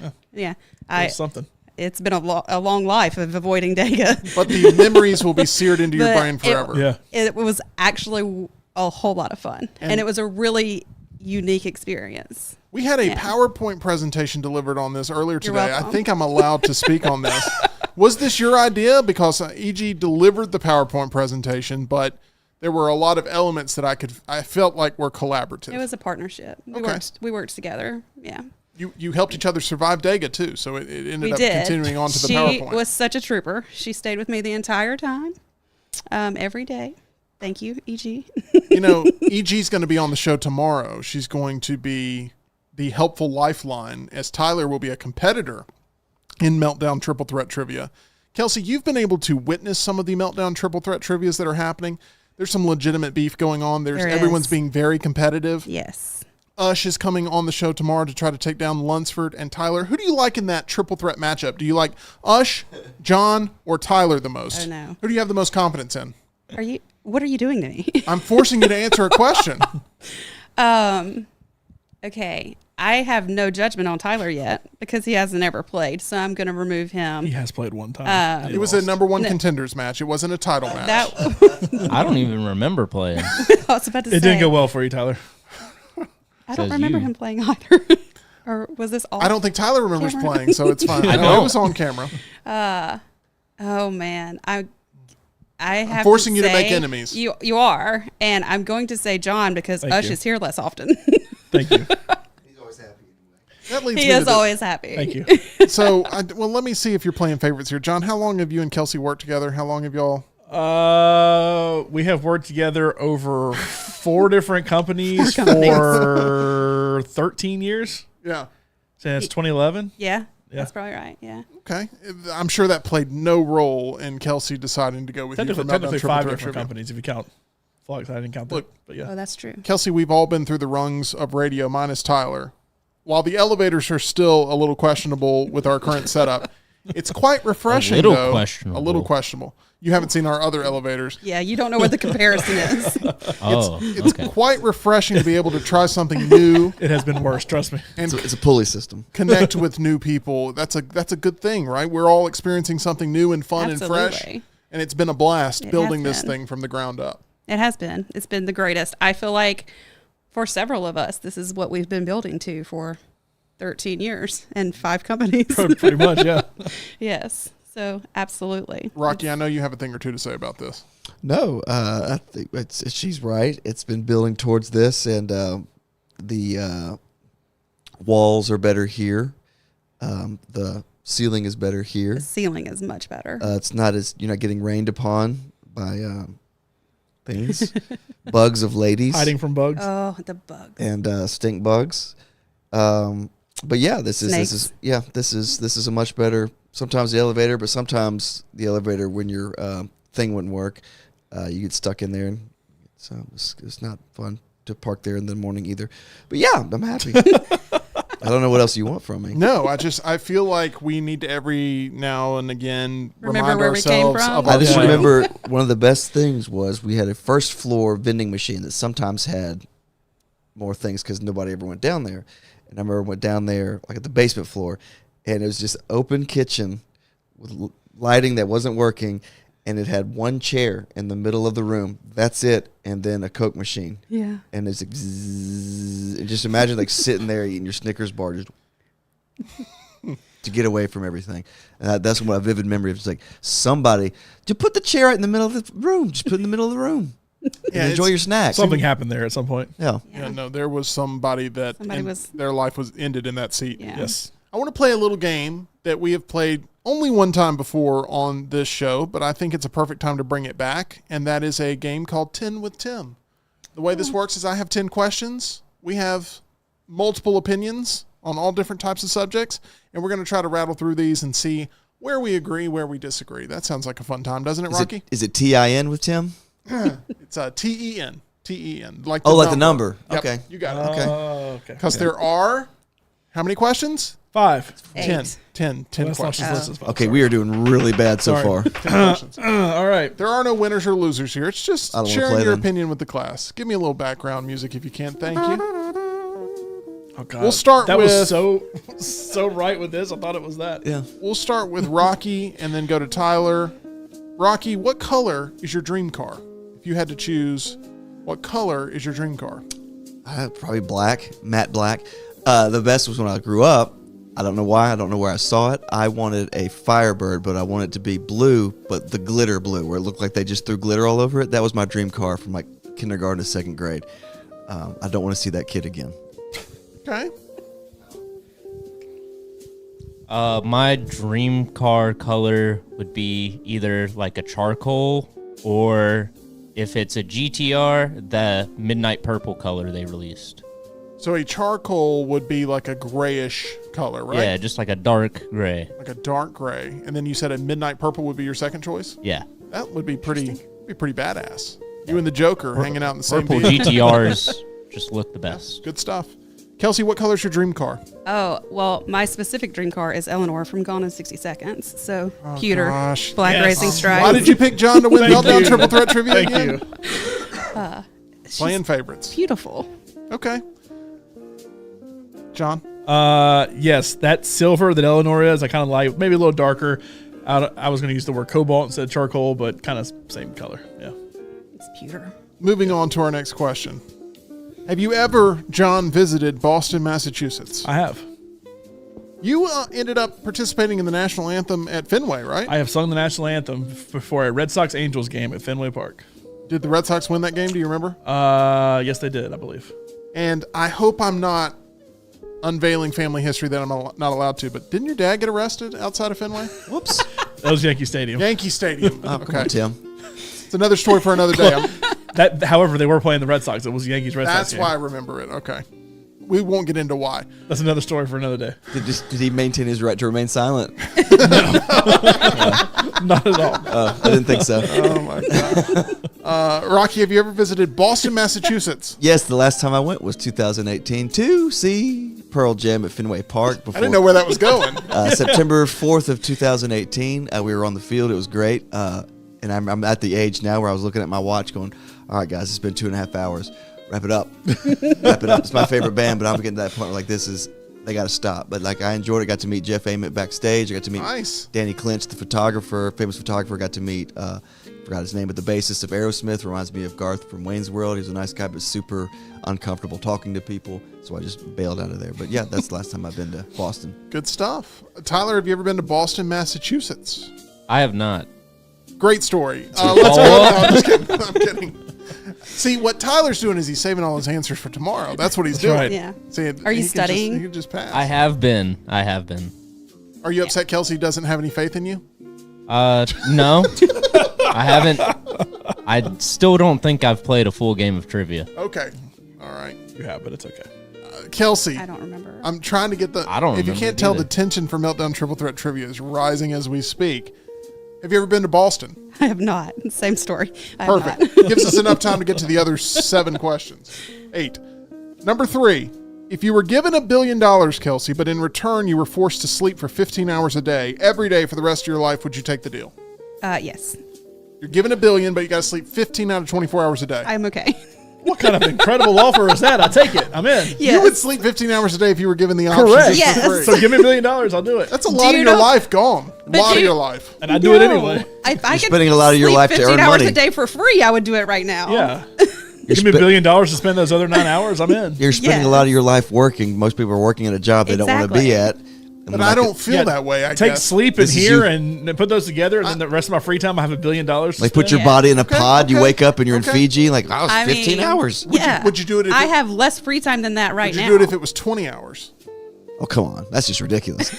Speaker 3: That's something.
Speaker 5: It's been a long life of avoiding Dega.
Speaker 1: But the memories will be seared into your brain forever.
Speaker 3: Yeah.
Speaker 5: It was actually a whole lot of fun. And it was a really unique experience.
Speaker 1: We had a PowerPoint presentation delivered on this earlier
Speaker 5: You're
Speaker 1: today. I
Speaker 5: welcome.
Speaker 1: think I'm allowed to speak on this. Was this your idea? Because EG delivered the PowerPoint presentation, but there were a lot of elements that I felt like were collaborative.
Speaker 5: It was a partnership. We worked together. Yeah.
Speaker 1: You helped each other survive Dega too, so it ended
Speaker 5: We
Speaker 1: up
Speaker 5: did.
Speaker 1: continuing on to the
Speaker 5: She
Speaker 1: PowerPoint.
Speaker 5: was such a trooper. She stayed with me the entire time, every day. Thank you, EG.
Speaker 1: You know, EG's going to be on the show tomorrow. She's going to be the helpful lifeline, as Tyler will be a competitor in Meltdown Triple Threat Trivia. Kelsey, you've been able to witness some of the Meltdown Triple Threat Trivias that are happening. There's some legitimate beef going on. Everyone's being very competitive.
Speaker 5: Yes.
Speaker 1: Ush is coming on the show tomorrow to try to take down Lunsford and Tyler. Who do you like in that triple threat matchup? Do you like Ush, John, or Tyler the most?
Speaker 5: Oh, no.
Speaker 1: Who do you have the most confidence in?
Speaker 5: What are you doing to me?
Speaker 1: I'm forcing you to answer a question.
Speaker 5: Okay. I have no judgment on Tyler yet because he hasn't ever played, so I'm going to remove him.
Speaker 3: He has played one time.
Speaker 1: It was a number one contenders match. It wasn't a title match.
Speaker 5: That
Speaker 4: I don't even remember playing.
Speaker 5: I was about to say.
Speaker 3: It didn't go well for you, Tyler.
Speaker 5: I don't
Speaker 4: Says
Speaker 5: remember
Speaker 4: you.
Speaker 5: him playing either. Or was this all?
Speaker 1: I don't think Tyler remembers
Speaker 5: Camera.
Speaker 1: playing, so it's fine.
Speaker 4: I
Speaker 1: No,
Speaker 4: don't.
Speaker 1: it was on camera.
Speaker 5: Oh man, I have
Speaker 1: forcing
Speaker 5: to
Speaker 1: you to
Speaker 5: say-
Speaker 1: make enemies.
Speaker 5: You are, and I'm going to say John because
Speaker 3: Thank
Speaker 5: Ush
Speaker 3: you.
Speaker 5: is here less often.
Speaker 3: Thank you.
Speaker 1: That leads
Speaker 5: he
Speaker 1: me
Speaker 5: is
Speaker 1: to
Speaker 5: always happy.
Speaker 3: Thank you.
Speaker 1: So, let me see if you're playing favorites here. John, how long have you and Kelsey worked together? How long have y'all?
Speaker 3: We have worked together over 4 different companies
Speaker 5: Four companies.
Speaker 3: for 13 years.
Speaker 1: Yeah.
Speaker 3: Since 2011.
Speaker 5: Yeah, that's probably right. Yeah.
Speaker 1: Okay. I'm sure that played no role in Kelsey deciding to go with you for Meltdown
Speaker 3: Technically
Speaker 1: Triple
Speaker 3: 5
Speaker 1: Threat
Speaker 3: different
Speaker 1: Trivia.
Speaker 3: companies if you count Flux. I didn't count that.
Speaker 1: Look.
Speaker 3: But yeah.
Speaker 5: Oh, that's true.
Speaker 1: Kelsey, we've all been through the rungs of radio minus Tyler. While the elevators are still a little questionable with our current setup, it's quite refreshing,
Speaker 4: little
Speaker 1: though.
Speaker 4: questionable.
Speaker 1: A little questionable. You haven't seen our other elevators.
Speaker 5: Yeah, you don't know what the comparison is.
Speaker 1: It's
Speaker 4: okay.
Speaker 1: quite refreshing to be able to try something new
Speaker 3: It has been worse, trust me.
Speaker 1: and
Speaker 2: It's a pulley system.
Speaker 1: connect with new people. That's a good thing, right? We're all experiencing something new and fun and fresh.
Speaker 5: Absolutely.
Speaker 1: And it's been a blast
Speaker 5: It
Speaker 1: building
Speaker 5: has
Speaker 1: this
Speaker 5: been.
Speaker 1: thing from the ground up.
Speaker 5: It has been. It's been the greatest. I feel like for several of us, this is what we've been building to for 13 years and 5 companies.
Speaker 3: Pretty much, yeah.
Speaker 5: Yes. So absolutely.
Speaker 1: Rocky, I know you have a thing or two to say about this.
Speaker 2: No, I think she's right. It's been building towards this, and the walls are better here. The ceiling is better here.
Speaker 5: The ceiling is much better.
Speaker 2: It's not as you're not getting rained upon by things, bugs of ladies,
Speaker 3: Hiding from bugs.
Speaker 5: Oh, the bugs.
Speaker 2: and stink bugs. But yeah, this is this is a much better. Sometimes the elevator, but sometimes the elevator when your thing wouldn't work, you get stuck in there, and it's not fun to park there in the morning either. But yeah, I'm happy. I don't know what else you want from me.
Speaker 1: No, I feel like we need to every now and again
Speaker 5: Remember
Speaker 1: remind
Speaker 5: where we came
Speaker 1: ourselves
Speaker 5: from?
Speaker 1: of
Speaker 2: I
Speaker 1: our
Speaker 2: just
Speaker 1: plan.
Speaker 2: remember one of the best things was we had a first floor vending machine that sometimes had more things because nobody ever went down there. And I remember went down there like at the basement floor, and it was just open kitchen with lighting that wasn't working, and it had one chair in the middle of the room. That's it, and then a Coke machine.
Speaker 5: Yeah.
Speaker 2: And it's like zzz, and just imagine like sitting there eating your Snickers bar just to get away from everything. That's what a vivid memory of. It's like somebody just put the chair right in the middle of the room. Just put it in the middle of the room.
Speaker 1: Yeah,
Speaker 2: And enjoy
Speaker 1: it's-
Speaker 2: your snacks.
Speaker 3: Something happened there at some point.
Speaker 2: Yeah.
Speaker 1: Yeah, no, there was somebody that
Speaker 5: Somebody was-
Speaker 1: their life was ended in that seat.
Speaker 5: Yeah.
Speaker 3: Yes.
Speaker 1: I want to play a little game that we have played only one time before on this show, but I think it's a perfect time to bring it back, and that is a game called 10 with Tim. The way this works is I have 10 questions. We have multiple opinions on all different types of subjects, and we're going to try to rattle through these and see where we agree, where we disagree. That sounds like a fun time, doesn't it, Rocky?
Speaker 2: Is it TIN with Tim?
Speaker 1: It's a TEN. TEN. Like
Speaker 2: The number.
Speaker 1: Yep,
Speaker 2: Okay.
Speaker 1: you got it.
Speaker 2: Okay.
Speaker 3: Okay.
Speaker 1: Because there are, how many questions?
Speaker 3: 5.
Speaker 1: 10.
Speaker 5: 8.
Speaker 1: 10
Speaker 3: That's not
Speaker 1: questions.
Speaker 3: just listed as five.
Speaker 2: Okay, we are doing really bad so
Speaker 3: Sorry.
Speaker 2: far.
Speaker 1: 10 questions.
Speaker 3: All right.
Speaker 1: There are no winners or losers here. It's just
Speaker 2: I don't wanna
Speaker 1: sharing
Speaker 2: play
Speaker 1: your
Speaker 2: then.
Speaker 1: opinion with the class. Give me a little background music if you can. Thank you.
Speaker 3: Oh God.
Speaker 1: We'll start
Speaker 3: that
Speaker 1: with-
Speaker 3: was so right with this. I thought it was that.
Speaker 2: Yeah.
Speaker 1: We'll start with Rocky and then go to Tyler. Rocky, what color is your dream car? If you had to choose, what color is your dream car?
Speaker 2: Probably black, matte black. The best was when I grew up. I don't know why. I don't know where I saw it. I wanted a Firebird, but I wanted it to be blue, but the glitter blue, where it looked like they just threw glitter all over it. That was my dream car from like kindergarten to second grade. I don't want to see that kid again.
Speaker 1: Okay.
Speaker 4: My dream car color would be either like a charcoal or if it's a GTR, the midnight purple color they released.
Speaker 1: So a charcoal would be like a grayish color, right?
Speaker 4: Yeah, just like a dark gray.
Speaker 1: Like a dark gray. And then you said a midnight purple would be your second choice?
Speaker 4: Yeah.
Speaker 1: That would be pretty badass. You and the Joker hanging out in the same
Speaker 4: Purple
Speaker 1: vehicle.
Speaker 4: GTRs just look the best.
Speaker 1: Good stuff. Kelsey, what color's your dream car?
Speaker 5: Oh, well, my specific dream car is Eleanor from Gone in 60 Seconds. So, pewter,
Speaker 1: gosh.
Speaker 5: black
Speaker 3: Yes.
Speaker 5: racing stripes.
Speaker 1: Why did you pick John to win
Speaker 3: Thank
Speaker 1: Meltdown
Speaker 3: you.
Speaker 1: Triple Threat Trivia
Speaker 3: Thank
Speaker 1: again?
Speaker 3: you.
Speaker 1: Playing favorites.
Speaker 5: Beautiful.
Speaker 1: Okay. John?
Speaker 3: Yes, that silver that Eleanor is, I kind of like, maybe a little darker. I was going to use the word cobalt instead of charcoal, but kind of same color. Yeah.
Speaker 5: It's pewter.
Speaker 1: Moving on to our next question. Have you ever, John, visited Boston, Massachusetts?
Speaker 3: I have.
Speaker 1: You ended up participating in the national anthem at Fenway, right?
Speaker 3: I have sung the national anthem before a Red Sox Angels game at Fenway Park.
Speaker 1: Did the Red Sox win that game? Do you remember?
Speaker 3: Yes, they did, I believe.
Speaker 1: And I hope I'm not unveiling family history that I'm not allowed to, but didn't your dad get arrested outside of Fenway?
Speaker 2: Whoops.
Speaker 3: That was Yankee Stadium.
Speaker 1: Yankee Stadium.
Speaker 2: Oh, come on, Tim.
Speaker 1: It's another story for another day.
Speaker 3: However, they were playing the Red Sox. It was Yankees Red Sox.
Speaker 1: That's
Speaker 3: game.
Speaker 1: why I remember it. Okay. we won't get into why.
Speaker 3: That's another story for another day.
Speaker 2: Did he maintain his right to remain silent?
Speaker 3: Not at all.
Speaker 2: I didn't think so.
Speaker 1: Oh my god. Rocky, have you ever visited Boston, Massachusetts?
Speaker 2: Yes, the last time I went was 2018 to see Pearl Jam at Fenway Park.
Speaker 1: I didn't know where that was going.
Speaker 2: September 4th of 2018. We were on the field. It was great. And I'm at the age now where I was looking at my watch going, all right, guys, it's been 2.5 hours. Wrap it up. Wrap it up. It's my favorite band, but I'm getting to that point where, like, they got to stop. But, like, I enjoyed it. Got to meet Jeff Ament backstage. I got to meet Danny Clinch, the photographer, famous photographer. Got to meet, forgot his name, but the bassist of Aerosmith. Reminds me of Garth from Wayne's World. He's a nice guy, but super uncomfortable talking to people. So I just bailed out of there. But, yeah, that's the last time I've been to Boston.
Speaker 1: Good stuff. Tyler, have you ever been to Boston, Massachusetts?
Speaker 4: I have not.
Speaker 1: Great story. Let's go. No, I'm just kidding. I'm kidding. See, what Tyler's doing is he's saving all his answers for tomorrow. That's what he's doing.
Speaker 3: right.
Speaker 5: Yeah.
Speaker 1: See,
Speaker 5: Are you studying?
Speaker 1: He could just pass.
Speaker 4: I have been.
Speaker 1: Are you upset Kelsey doesn't have any faith in you?
Speaker 4: No, I haven't. I still don't think I've played a full game of trivia.
Speaker 1: Okay. All right.
Speaker 3: You have, but it's okay.
Speaker 1: Kelsey.
Speaker 5: I don't remember.
Speaker 1: I'm trying to get the.
Speaker 4: I don't
Speaker 1: If you
Speaker 4: remember
Speaker 1: can't
Speaker 4: it
Speaker 1: tell,
Speaker 4: either.
Speaker 1: the tension for Meltdown Triple Threat Trivia is rising as we speak. Have you ever been to Boston?
Speaker 5: I have not. Same story. I have
Speaker 1: Perfect.
Speaker 5: not.
Speaker 1: Gives us enough time to get to the other 7 questions. 8. Number 3. If you were given $1 billion, Kelsey, but in return you were forced to sleep for 15 hours a day, every day for the rest of your life, would you take the deal?
Speaker 5: Yes.
Speaker 1: You're given $1 billion, but you got to sleep 15 out of 24 hours a day.
Speaker 5: I'm okay.
Speaker 3: What kind of incredible offer is that? I take it. I'm in.
Speaker 5: Yes.
Speaker 1: You would sleep 15 hours a day if you were given the option.
Speaker 3: Correct.
Speaker 5: Yes.
Speaker 1: For free.
Speaker 3: So give me $1 million. I'll do it.
Speaker 1: That's a lot of
Speaker 5: you
Speaker 1: your
Speaker 5: know-
Speaker 1: life gone. A lot of
Speaker 5: you-
Speaker 1: your life.
Speaker 3: And I do it anyway.
Speaker 5: If I could
Speaker 2: spending a lot of your
Speaker 5: sleep
Speaker 2: life to
Speaker 5: 15
Speaker 2: earn
Speaker 5: hours
Speaker 2: money.
Speaker 5: a day for free, I would do it right now.
Speaker 3: Yeah. Give me $1 billion to spend those other 9 hours. I'm in.
Speaker 2: You're spending a lot of your life working. Most people are working at a job they don't want to be
Speaker 5: Exactly.
Speaker 2: at.
Speaker 1: But I don't feel that way, I
Speaker 3: Take
Speaker 1: guess.
Speaker 3: sleep in
Speaker 2: This is
Speaker 3: here
Speaker 2: you.
Speaker 3: and then put those together, and then the rest of my free time, I have $1 billion.
Speaker 2: Like, put your
Speaker 5: Yeah.
Speaker 2: body in a
Speaker 1: Okay,
Speaker 2: pod. You
Speaker 1: okay,
Speaker 2: wake up and you're in
Speaker 1: okay.
Speaker 2: Fiji. Like, I was
Speaker 5: I
Speaker 2: 15
Speaker 5: mean,
Speaker 2: hours.
Speaker 5: Yeah.
Speaker 1: would you do it if
Speaker 5: I
Speaker 1: it-
Speaker 5: have less free time than that right
Speaker 1: Would you
Speaker 5: now.
Speaker 1: do it if it was 20 hours?
Speaker 2: Oh, come on. That's just ridiculous.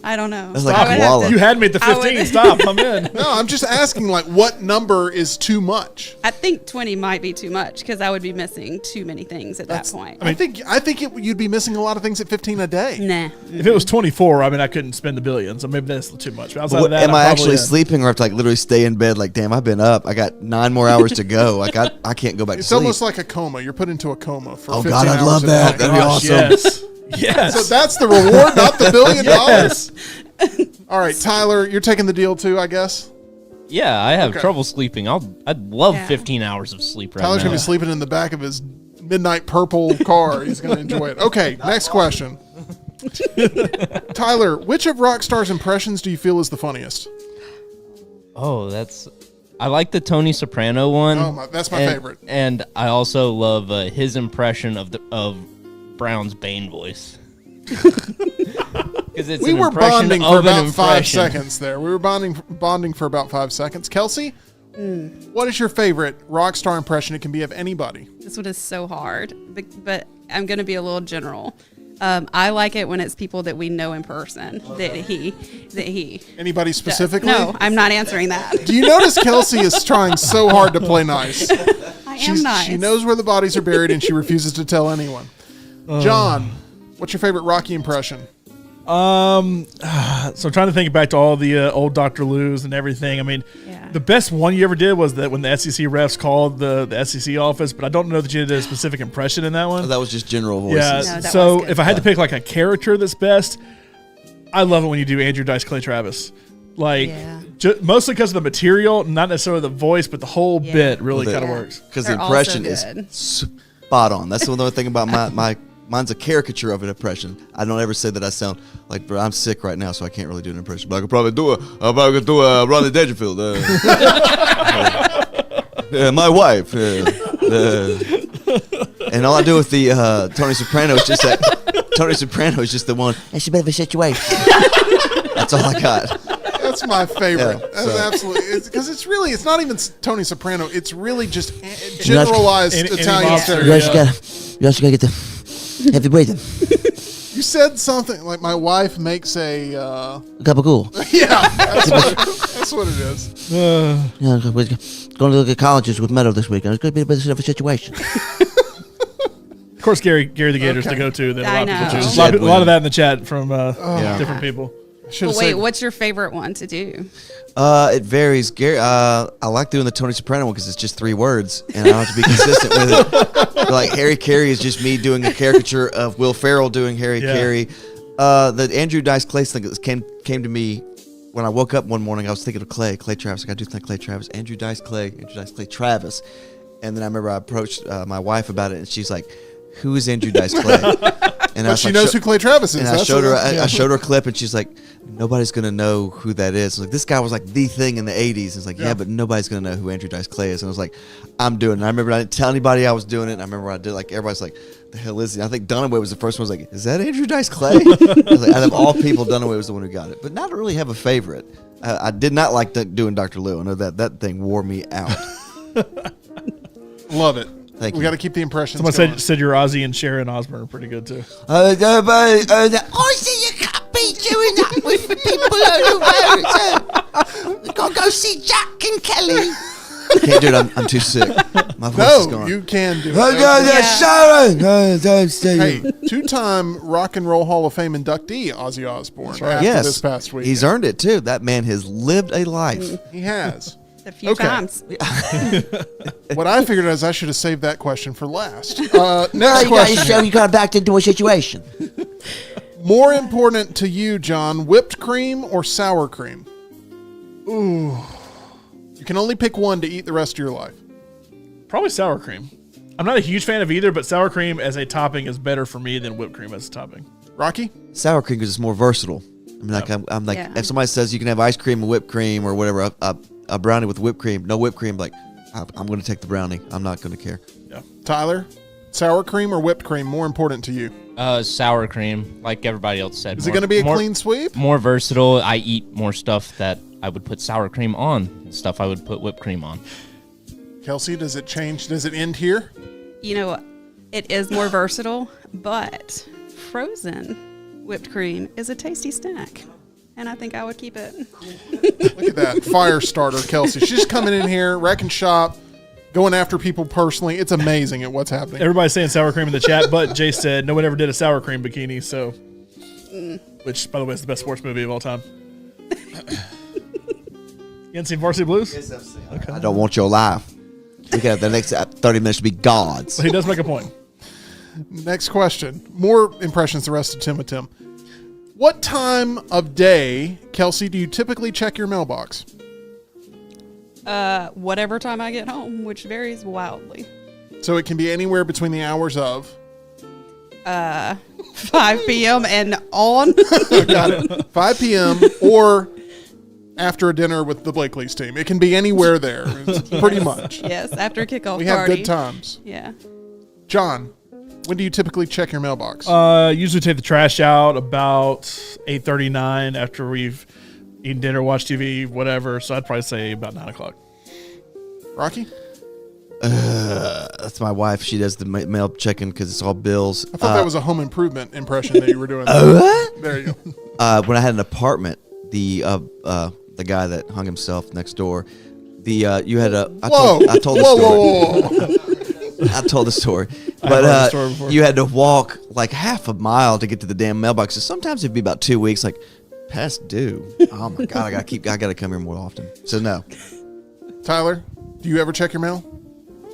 Speaker 5: I don't know.
Speaker 2: That's like
Speaker 5: I would have
Speaker 2: koala.
Speaker 5: to-
Speaker 3: You had me at the
Speaker 5: I would-
Speaker 3: 15. Stop. I'm in.
Speaker 1: No, I'm just asking, like, what number is too much?
Speaker 5: I think 20 might be too much because I would be missing too many things at that point.
Speaker 1: I think you'd be missing a lot of things at 15 a day.
Speaker 5: Nah.
Speaker 3: If it was 24, I mean, I couldn't spend the billion, so maybe that's too much. But outside
Speaker 2: But
Speaker 3: of that,
Speaker 2: am
Speaker 3: I'm
Speaker 2: I
Speaker 3: probably
Speaker 2: actually
Speaker 3: in.
Speaker 2: sleeping, or have to like literally stay in bed? Like, damn, I've been up. I got 9 more hours to go. Like, I can't go back
Speaker 1: It's
Speaker 2: to sleep.
Speaker 1: almost like a coma. You're put into a coma for
Speaker 2: Oh,
Speaker 1: 15
Speaker 2: God, I'd
Speaker 1: hours
Speaker 2: love
Speaker 1: a
Speaker 2: that.
Speaker 1: day.
Speaker 2: That'd be
Speaker 3: Gosh,
Speaker 2: awesome.
Speaker 3: Yes. Yes.
Speaker 1: So that's the reward, not the $1 billion.
Speaker 3: yes.
Speaker 1: All right, Tyler, you're taking the deal too, I guess.
Speaker 4: Yeah, I have
Speaker 1: Okay.
Speaker 4: trouble sleeping. I'd love
Speaker 5: Yeah.
Speaker 4: 15 hours of sleep right
Speaker 1: Tyler's
Speaker 4: now.
Speaker 1: gonna be sleeping in the back of his midnight purple car. He's gonna enjoy it. Okay, next question. Tyler, which of Rockstar's impressions do you feel is the funniest?
Speaker 4: Oh, I like the Tony Soprano one.
Speaker 1: Oh, that's my favorite.
Speaker 4: And I also love his impression of Brown's Bane voice. Because it's
Speaker 1: We
Speaker 4: an
Speaker 1: were
Speaker 4: impression
Speaker 1: bonding
Speaker 4: of
Speaker 1: for
Speaker 4: an
Speaker 1: about 5
Speaker 4: impression.
Speaker 1: seconds there. We were bonding for about 5 seconds. Kelsey, what is your favorite Rockstar impression? It can be of anybody.
Speaker 5: This one is so hard, but I'm going to be a little general. I like it when it's people that we know in person. That he.
Speaker 1: Anybody
Speaker 5: does.
Speaker 1: specifically?
Speaker 5: No, I'm not answering that.
Speaker 1: Do you notice Kelsey is trying so hard to play nice?
Speaker 5: I am nice.
Speaker 1: She knows where the bodies are buried and she refuses to tell anyone. John, what's your favorite Rocky impression?
Speaker 3: So I'm trying to think back to all the old Dr. Lou's and everything. I mean,
Speaker 5: Yeah.
Speaker 3: the best one you ever did was that when the SEC refs called the SEC office, but I don't know that you did a specific impression in that one.
Speaker 2: That was just general voices.
Speaker 3: Yeah.
Speaker 5: No, that
Speaker 3: So
Speaker 5: was good.
Speaker 3: if I had to pick like a character that's best, I love it when you do Andrew Dice Clay Travis. Like,
Speaker 5: Yeah.
Speaker 3: mostly because of the material, not necessarily the voice, but the whole
Speaker 5: Yeah.
Speaker 3: bit really
Speaker 2: Well,
Speaker 3: kind of
Speaker 2: the-
Speaker 3: works.
Speaker 2: Because the
Speaker 5: They're
Speaker 2: impression
Speaker 5: also
Speaker 2: is
Speaker 5: good.
Speaker 2: spot on. That's the only thing about mine's a caricature of an impression. I don't ever say that I sound like, bro, I'm sick right now, so I can't really do an impression. But I could probably do a Ronnie Dangerfield. My wife. And all I do with the Tony Soprano is just that. Tony Soprano is just the one. It's a bit of a situation. That's all I got.
Speaker 1: That's my favorite.
Speaker 2: Yeah,
Speaker 1: That's
Speaker 2: so-
Speaker 1: absolutely because it's not even Tony Soprano. It's really just generalized
Speaker 3: Any
Speaker 1: Italian
Speaker 3: mobster,
Speaker 1: stereotype.
Speaker 2: You also gotta get the heavy breathing.
Speaker 1: You said something like my wife makes a
Speaker 2: Cup of cool.
Speaker 1: yeah. That's what it is.
Speaker 2: Yeah, we're going to look at colleges with metal this weekend. It's going to be a bit of a situation.
Speaker 3: course, Gary the Gator's the go-to that a lot of people
Speaker 5: I know.
Speaker 3: choose. A lot of that in the chat from different people.
Speaker 1: Should've
Speaker 5: Well, wait,
Speaker 1: saved-
Speaker 5: what's your favorite one to do?
Speaker 2: It varies. Gary, I like doing the Tony Soprano one because it's just 3 words, and I don't have to be consistent with it. But like Harry Carey is just me doing a caricature of Will Ferrell doing Harry Carey. The Andrew Dice Clay thing came to me when I woke up one morning. I was thinking of Clay Travis. I got to do Clay Travis, Andrew Dice Clay Travis. And then I remember I approached my wife about it, and she's like, "Who is Andrew Dice Clay?" And
Speaker 1: But she knows who Clay Travis is.
Speaker 2: And I showed her. I showed her a clip, and she's like, "Nobody's gonna know who that is." I was like, this guy was like the thing in the '80s. It's like, yeah, but nobody's gonna know who Andrew Dice Clay is. And I was like, I'm doing it. And I remember I didn't tell anybody I was doing it. And I remember when I did, like, everybody's like, "The hell is he?" I think Dunaway was the first one. I was like, "Is that Andrew Dice Clay?" I was like, out of all people, Dunaway was the one who got it. But not really have a favorite. I did not like doing Dr. Lou. I know that thing wore me out.
Speaker 1: Love it.
Speaker 2: Thank you.
Speaker 1: We got to keep the impressions
Speaker 3: Someone
Speaker 1: going.
Speaker 3: said your Ozzy and Sharon Osbourne are pretty good too.
Speaker 2: I see you can't be doing that with the people over there. Gotta go see Jack and Kelly. Can't do it. I'm too sick. My voice is
Speaker 1: No,
Speaker 2: gone.
Speaker 1: you can do it.
Speaker 2: Hey,
Speaker 1: Hey, 2-time Rock and Roll Hall of Fame inductee Ozzy Osbourne. After
Speaker 2: yes,
Speaker 1: this past week,
Speaker 2: he's earned it too. That man has lived a life.
Speaker 1: He has.
Speaker 5: A few
Speaker 1: Okay.
Speaker 5: times.
Speaker 1: What I figured is I should have saved that question for last. Next question.
Speaker 2: You got backed into a situation.
Speaker 1: More important to you, John, whipped cream or sour cream? Ooh. You can only pick one to eat the rest of your life.
Speaker 3: Probably sour cream. I'm not a huge fan of either, but sour cream as a topping is better for me than whipped cream as a topping.
Speaker 1: Rocky?
Speaker 2: Sour cream because it's more versatile. I mean, like I'm like,
Speaker 5: Yeah.
Speaker 2: if somebody says you can have ice cream and whipped cream or whatever, a brownie with whipped cream, no whipped cream, like I'm going to take the brownie. I'm not going to care.
Speaker 3: Yeah.
Speaker 1: Tyler? Sour cream or whipped cream more important to you?
Speaker 4: Sour cream, like everybody else said.
Speaker 1: Is it going to be a clean sweep?
Speaker 4: More versatile. I eat more stuff that I would put sour cream on, stuff I would put whipped cream on.
Speaker 1: Kelsey, does it change? Does it end here?
Speaker 5: You know, it is more versatile, but frozen whipped cream is a tasty snack. And I think I would keep it.
Speaker 1: Look at that. Fire starter, Kelsey. She's just coming in here, wrecking shop, going after people personally. It's amazing at what's happening.
Speaker 3: Everybody's saying sour cream in the chat, but Jay said no one ever did a sour cream bikini, so which, by the way, is the best sports movie of all time. You haven't seen Varsity Blues?
Speaker 2: Okay. I don't want your life. We can have the next 30 minutes to be gods.
Speaker 3: He does make a point.
Speaker 1: Next question. More impressions the rest of Tim with Tim. What time of day, Kelsey, do you typically check your mailbox?
Speaker 5: Whatever time I get home, which varies wildly.
Speaker 1: So it can be anywhere between the hours of
Speaker 5: 5 p.m. and on.
Speaker 1: got it. 5 p.m. or after a dinner with the Blakely's team. It can be anywhere there, pretty much.
Speaker 5: Yes, after kickoff
Speaker 1: We have
Speaker 5: party.
Speaker 1: good times.
Speaker 5: Yeah.
Speaker 1: John, when do you typically check your mailbox?
Speaker 3: Usually take the trash out about 8:39 after we've eaten dinner, watched TV, whatever. So I'd probably say about 9 o'clock.
Speaker 1: Rocky?
Speaker 2: That's my wife. She does the mail checking because it's all bills.
Speaker 1: I thought that was a home improvement impression that you were doing. There you go.
Speaker 2: When I had an apartment, the guy that hung himself next door, you had a. I told the story. I told the story,
Speaker 3: heard the story before.
Speaker 2: you had to walk like half a mile to get to the damn mailbox. So sometimes it'd be about 2 weeks, like past due. Oh my god, I gotta come here more often. So no,
Speaker 1: Tyler, do you ever check your mail?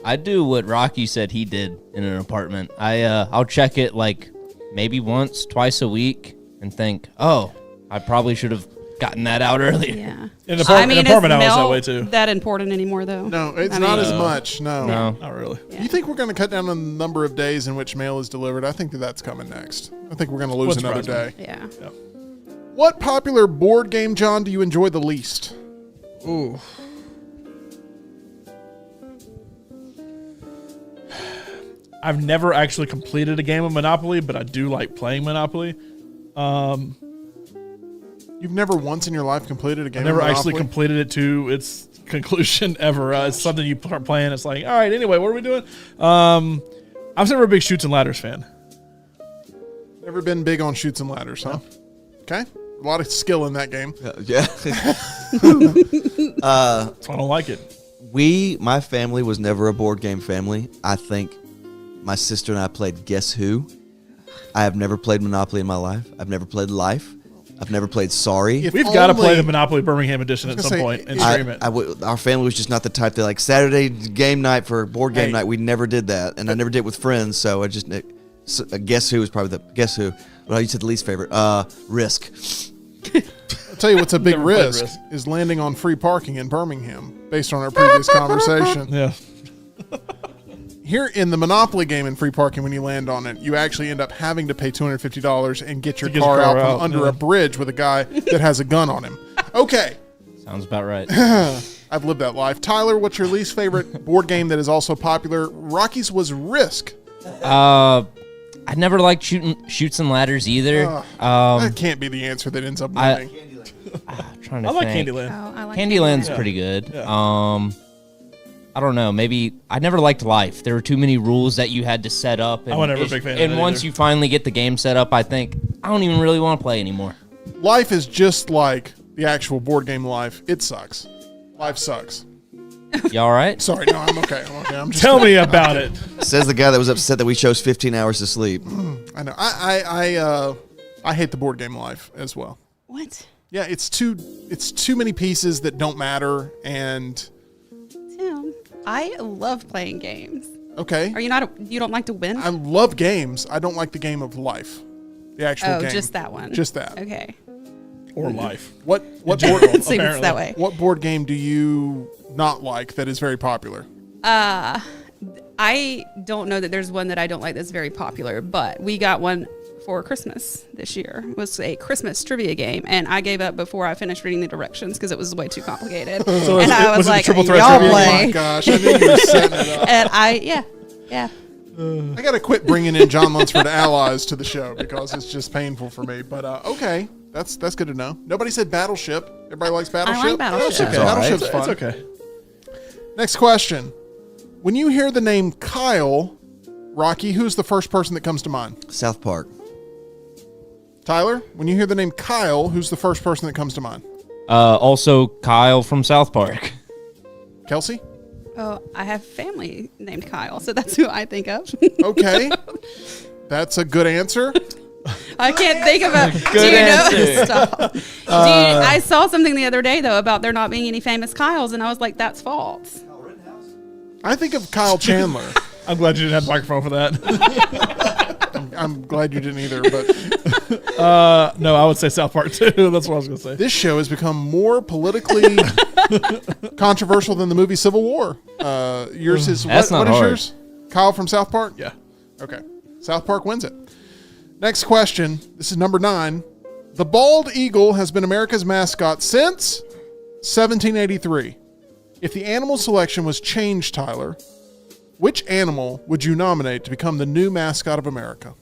Speaker 4: I do what Rocky said he did in an apartment. I'll check it like maybe once, twice a week, and think, oh, I probably should have gotten that out earlier.
Speaker 5: Yeah.
Speaker 3: In an apartment I was that
Speaker 5: mail
Speaker 3: way too.
Speaker 5: that important anymore, though?
Speaker 1: No, it's
Speaker 5: I
Speaker 1: not
Speaker 5: mean-
Speaker 1: as much. No.
Speaker 3: Not really.
Speaker 5: Yeah.
Speaker 1: You think we're going to cut down on the number of days in which mail is delivered? I think that's coming next. I think we're going to lose
Speaker 3: Wouldn't
Speaker 1: another
Speaker 3: surprise
Speaker 1: day.
Speaker 5: Yeah.
Speaker 1: What popular board game, John, do you enjoy the least?
Speaker 3: Ooh. I've never actually completed a game of Monopoly, but I do like playing Monopoly.
Speaker 1: You've never once in your life completed a game
Speaker 3: I never
Speaker 1: of
Speaker 3: actually
Speaker 1: Monopoly?
Speaker 3: completed it to its conclusion ever. It's something you start playing. It's like, all right, anyway, what are we doing? I was never a big Chutes and Ladders fan.
Speaker 1: Never been big on shoots and ladders, huh? Okay. A lot of skill in that game.
Speaker 2: yeah.
Speaker 3: So I don't like it.
Speaker 2: My family was never a board game family. I think my sister and I played Guess Who. I have never played Monopoly in my life. I've never played Life. I've never played Sorry.
Speaker 1: If
Speaker 3: We've got to play
Speaker 1: only-
Speaker 3: the Monopoly Birmingham edition at
Speaker 1: was
Speaker 3: some
Speaker 1: gonna say,
Speaker 3: point and stream it.
Speaker 2: Our family was just not the type that like Saturday game night for board game
Speaker 1: Hey.
Speaker 2: night. We never did that, and I never did it with friends. So I just Guess Who was probably the Guess Who. Well, you said the least favorite. Risk.
Speaker 1: I'll tell you what's a big
Speaker 3: Never played
Speaker 1: risk
Speaker 3: Risk.
Speaker 1: is landing on free parking in Birmingham, based on our previous conversation.
Speaker 3: Yeah.
Speaker 1: Here in the Monopoly game in free parking, when you land on it, you actually end up having to pay $250 and get your
Speaker 3: To get
Speaker 1: car
Speaker 3: your car
Speaker 1: out from
Speaker 3: out,
Speaker 1: under
Speaker 3: yeah.
Speaker 1: a bridge with a guy that has a gun on him. Okay,
Speaker 4: Sounds about right.
Speaker 1: I've lived that life. Tyler, what's your least favorite board game that is also popular? Rocky's was Risk.
Speaker 4: I never liked shoots and ladders either.
Speaker 1: That can't be the answer that ends up winning.
Speaker 4: Trying to
Speaker 3: I like
Speaker 4: think.
Speaker 3: Candyland.
Speaker 5: Oh, I like
Speaker 4: Candyland's
Speaker 3: Yeah.
Speaker 4: pretty good.
Speaker 3: Yeah.
Speaker 4: I don't know. Maybe I never liked Life. There were too many rules that you had to set up. And
Speaker 3: I was never a big fan of
Speaker 4: And
Speaker 3: that
Speaker 4: once
Speaker 3: either.
Speaker 4: you finally get the game set up, I think I don't even really want to play anymore.
Speaker 1: Life is just like the actual board game Life. It sucks. Life sucks.
Speaker 4: You all right?
Speaker 1: Sorry, no, I'm okay. I'm just
Speaker 3: Tell me about it.
Speaker 2: Says the guy that was upset that we chose 15 hours to sleep.
Speaker 1: I know. I hate the board game Life as well.
Speaker 5: What?
Speaker 1: Yeah, it's too many pieces that don't matter, and
Speaker 5: Tim, I love playing games.
Speaker 1: okay.
Speaker 5: Are you not? You don't like to win?
Speaker 1: I love games. I don't like the game of life. The actual game.
Speaker 5: just that one.
Speaker 1: Just that.
Speaker 5: Okay.
Speaker 3: Or Life.
Speaker 1: What board
Speaker 5: It seems
Speaker 3: Apparently.
Speaker 5: that way.
Speaker 1: what board game do you not like that is very popular?
Speaker 5: I don't know that there's one that I don't like that's very popular, but we got one for Christmas this year. It was a Christmas trivia game, and I gave up before I finished reading the directions because it was way too complicated.
Speaker 3: So
Speaker 5: and I was
Speaker 3: was it the
Speaker 5: like,
Speaker 3: triple threat
Speaker 5: y'all
Speaker 3: trivia game?
Speaker 1: Oh my
Speaker 5: play.
Speaker 1: gosh, I knew you were setting it up.
Speaker 5: And yeah.
Speaker 1: I got to quit bringing in John Lunsford allies to the show because it's just painful for me. But okay, that's good to know. Nobody said Battleship. Everybody likes Battleship.
Speaker 5: I like Battleship.
Speaker 2: It's all right.
Speaker 1: Battleship's
Speaker 3: It's
Speaker 1: fun.
Speaker 3: okay.
Speaker 1: Next question. When you hear the name Kyle, Rocky, who's the first person that comes to mind?
Speaker 2: South Park.
Speaker 1: Tyler, when you hear the name Kyle, who's the first person that comes to mind?
Speaker 4: Also, Kyle from South Park.
Speaker 1: Kelsey?
Speaker 5: Oh, I have family named Kyle, so that's who I think of.
Speaker 1: Okay. That's a good answer.
Speaker 5: I can't think of a.
Speaker 4: Good
Speaker 5: do you
Speaker 4: answer.
Speaker 5: know? Stop. I saw something the other day though about there not being any famous Kyles, and I was like, that's false.
Speaker 1: I think of Kyle Chandler.
Speaker 3: I'm glad you didn't have the microphone for that.
Speaker 1: I'm glad you didn't either, but
Speaker 3: No, I would say South Park too. That's what I was going to say.
Speaker 1: this show has become more politically controversial than the movie Civil War. Yours is
Speaker 4: That's
Speaker 1: what
Speaker 4: not
Speaker 1: is
Speaker 4: hard.
Speaker 1: yours? Kyle from South Park?
Speaker 3: Yeah.
Speaker 1: Okay. South Park wins it. Next question. This is number 9. The bald eagle has been America's mascot since 1783. If the animal selection was changed, Tyler, which animal would you nominate to become the new mascot of America?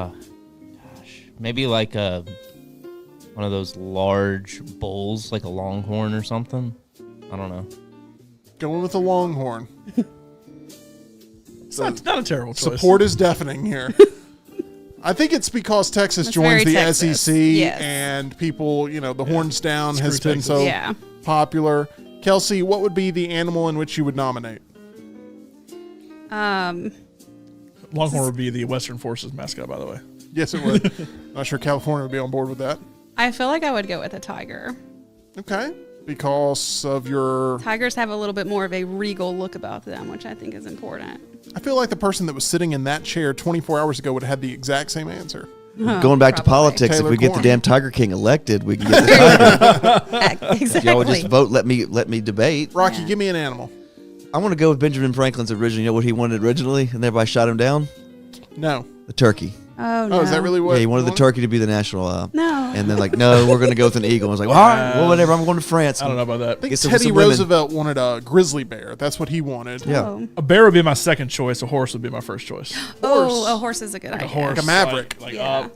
Speaker 4: Gosh, maybe like one of those large bulls, like a longhorn or something. I don't know.
Speaker 1: Going with the longhorn.
Speaker 3: It's not a terrible choice.
Speaker 1: Support is deafening here. I think it's because Texas
Speaker 5: It's
Speaker 1: joins
Speaker 5: very
Speaker 1: the
Speaker 5: Texas.
Speaker 1: SEC
Speaker 5: Yes.
Speaker 1: and people, the horns down
Speaker 3: Screw
Speaker 1: has been
Speaker 3: Texas.
Speaker 1: so
Speaker 5: Yeah.
Speaker 1: popular. Kelsey, what would be the animal in which you would nominate?
Speaker 3: Longhorn would be the Western Forces mascot, by the way.
Speaker 1: Yes, it would. Not sure California would be on board with that.
Speaker 5: I feel like I would go with a tiger.
Speaker 1: Okay. Because of your...
Speaker 5: Tigers have a little bit more of a regal look about them, which I think is important.
Speaker 1: I feel like the person that was sitting in that chair 24 hours ago would have had the exact same answer.
Speaker 2: Going back to
Speaker 5: Probably.
Speaker 2: politics,
Speaker 1: Taylor
Speaker 2: if we get the
Speaker 1: Corn.
Speaker 2: damn Tiger King elected, we can get the Tiger.
Speaker 5: Exactly.
Speaker 2: Y'all would just vote, let me debate.
Speaker 1: Rocky,
Speaker 5: Yeah.
Speaker 1: give me an animal.
Speaker 2: I want to go with Benjamin Franklin's original. You know what he wanted originally, and everybody shot him down?
Speaker 1: No.
Speaker 2: The turkey.
Speaker 5: Oh, no.
Speaker 1: Oh, is that really what...
Speaker 2: Yeah, he wanted the
Speaker 1: you
Speaker 2: turkey to be the national.
Speaker 5: No.
Speaker 2: And then no, we're going to go with an eagle. I was like, all right, well, whatever. I'm going to France.
Speaker 3: I don't know about that.
Speaker 1: I think
Speaker 2: Get some
Speaker 1: Teddy
Speaker 2: women.
Speaker 1: Roosevelt wanted a grizzly bear. That's what he wanted.
Speaker 2: Yeah.
Speaker 5: Oh.
Speaker 3: A bear would be my second choice. A horse would be my first choice.
Speaker 5: Oh, a horse is a good idea.
Speaker 3: A horse,
Speaker 1: Like a maverick.
Speaker 3: like
Speaker 5: Yeah.
Speaker 3: up,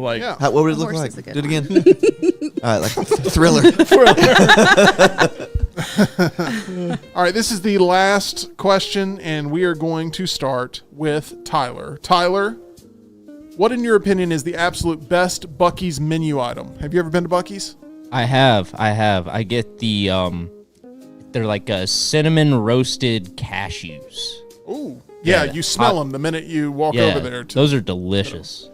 Speaker 3: like
Speaker 1: Yeah.
Speaker 2: What would it
Speaker 5: A
Speaker 2: look
Speaker 5: horse
Speaker 2: like?
Speaker 5: is a good
Speaker 2: Do it
Speaker 5: one.
Speaker 2: again. All right, like Thriller.
Speaker 1: All right, this is the last question, and we are going to start with Tyler. Tyler, what, in your opinion, is the absolute best Buc-ee's menu item? Have you ever been to Buc-ee's?
Speaker 4: I have. I get the They're like cinnamon roasted cashews.
Speaker 1: Ooh. Yeah,
Speaker 4: Yeah.
Speaker 1: you smell them the minute you walk
Speaker 4: Yeah,
Speaker 1: over there.
Speaker 4: those are delicious.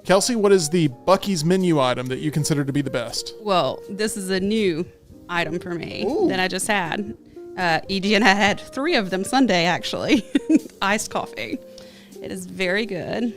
Speaker 1: Kelsey, what is the Buc-ee's menu item that you consider to be the best?
Speaker 5: Well, this is a new item for me
Speaker 1: Ooh.
Speaker 5: that I just had. EG and I had 3 of them Sunday, actually. Iced coffee. It is very good.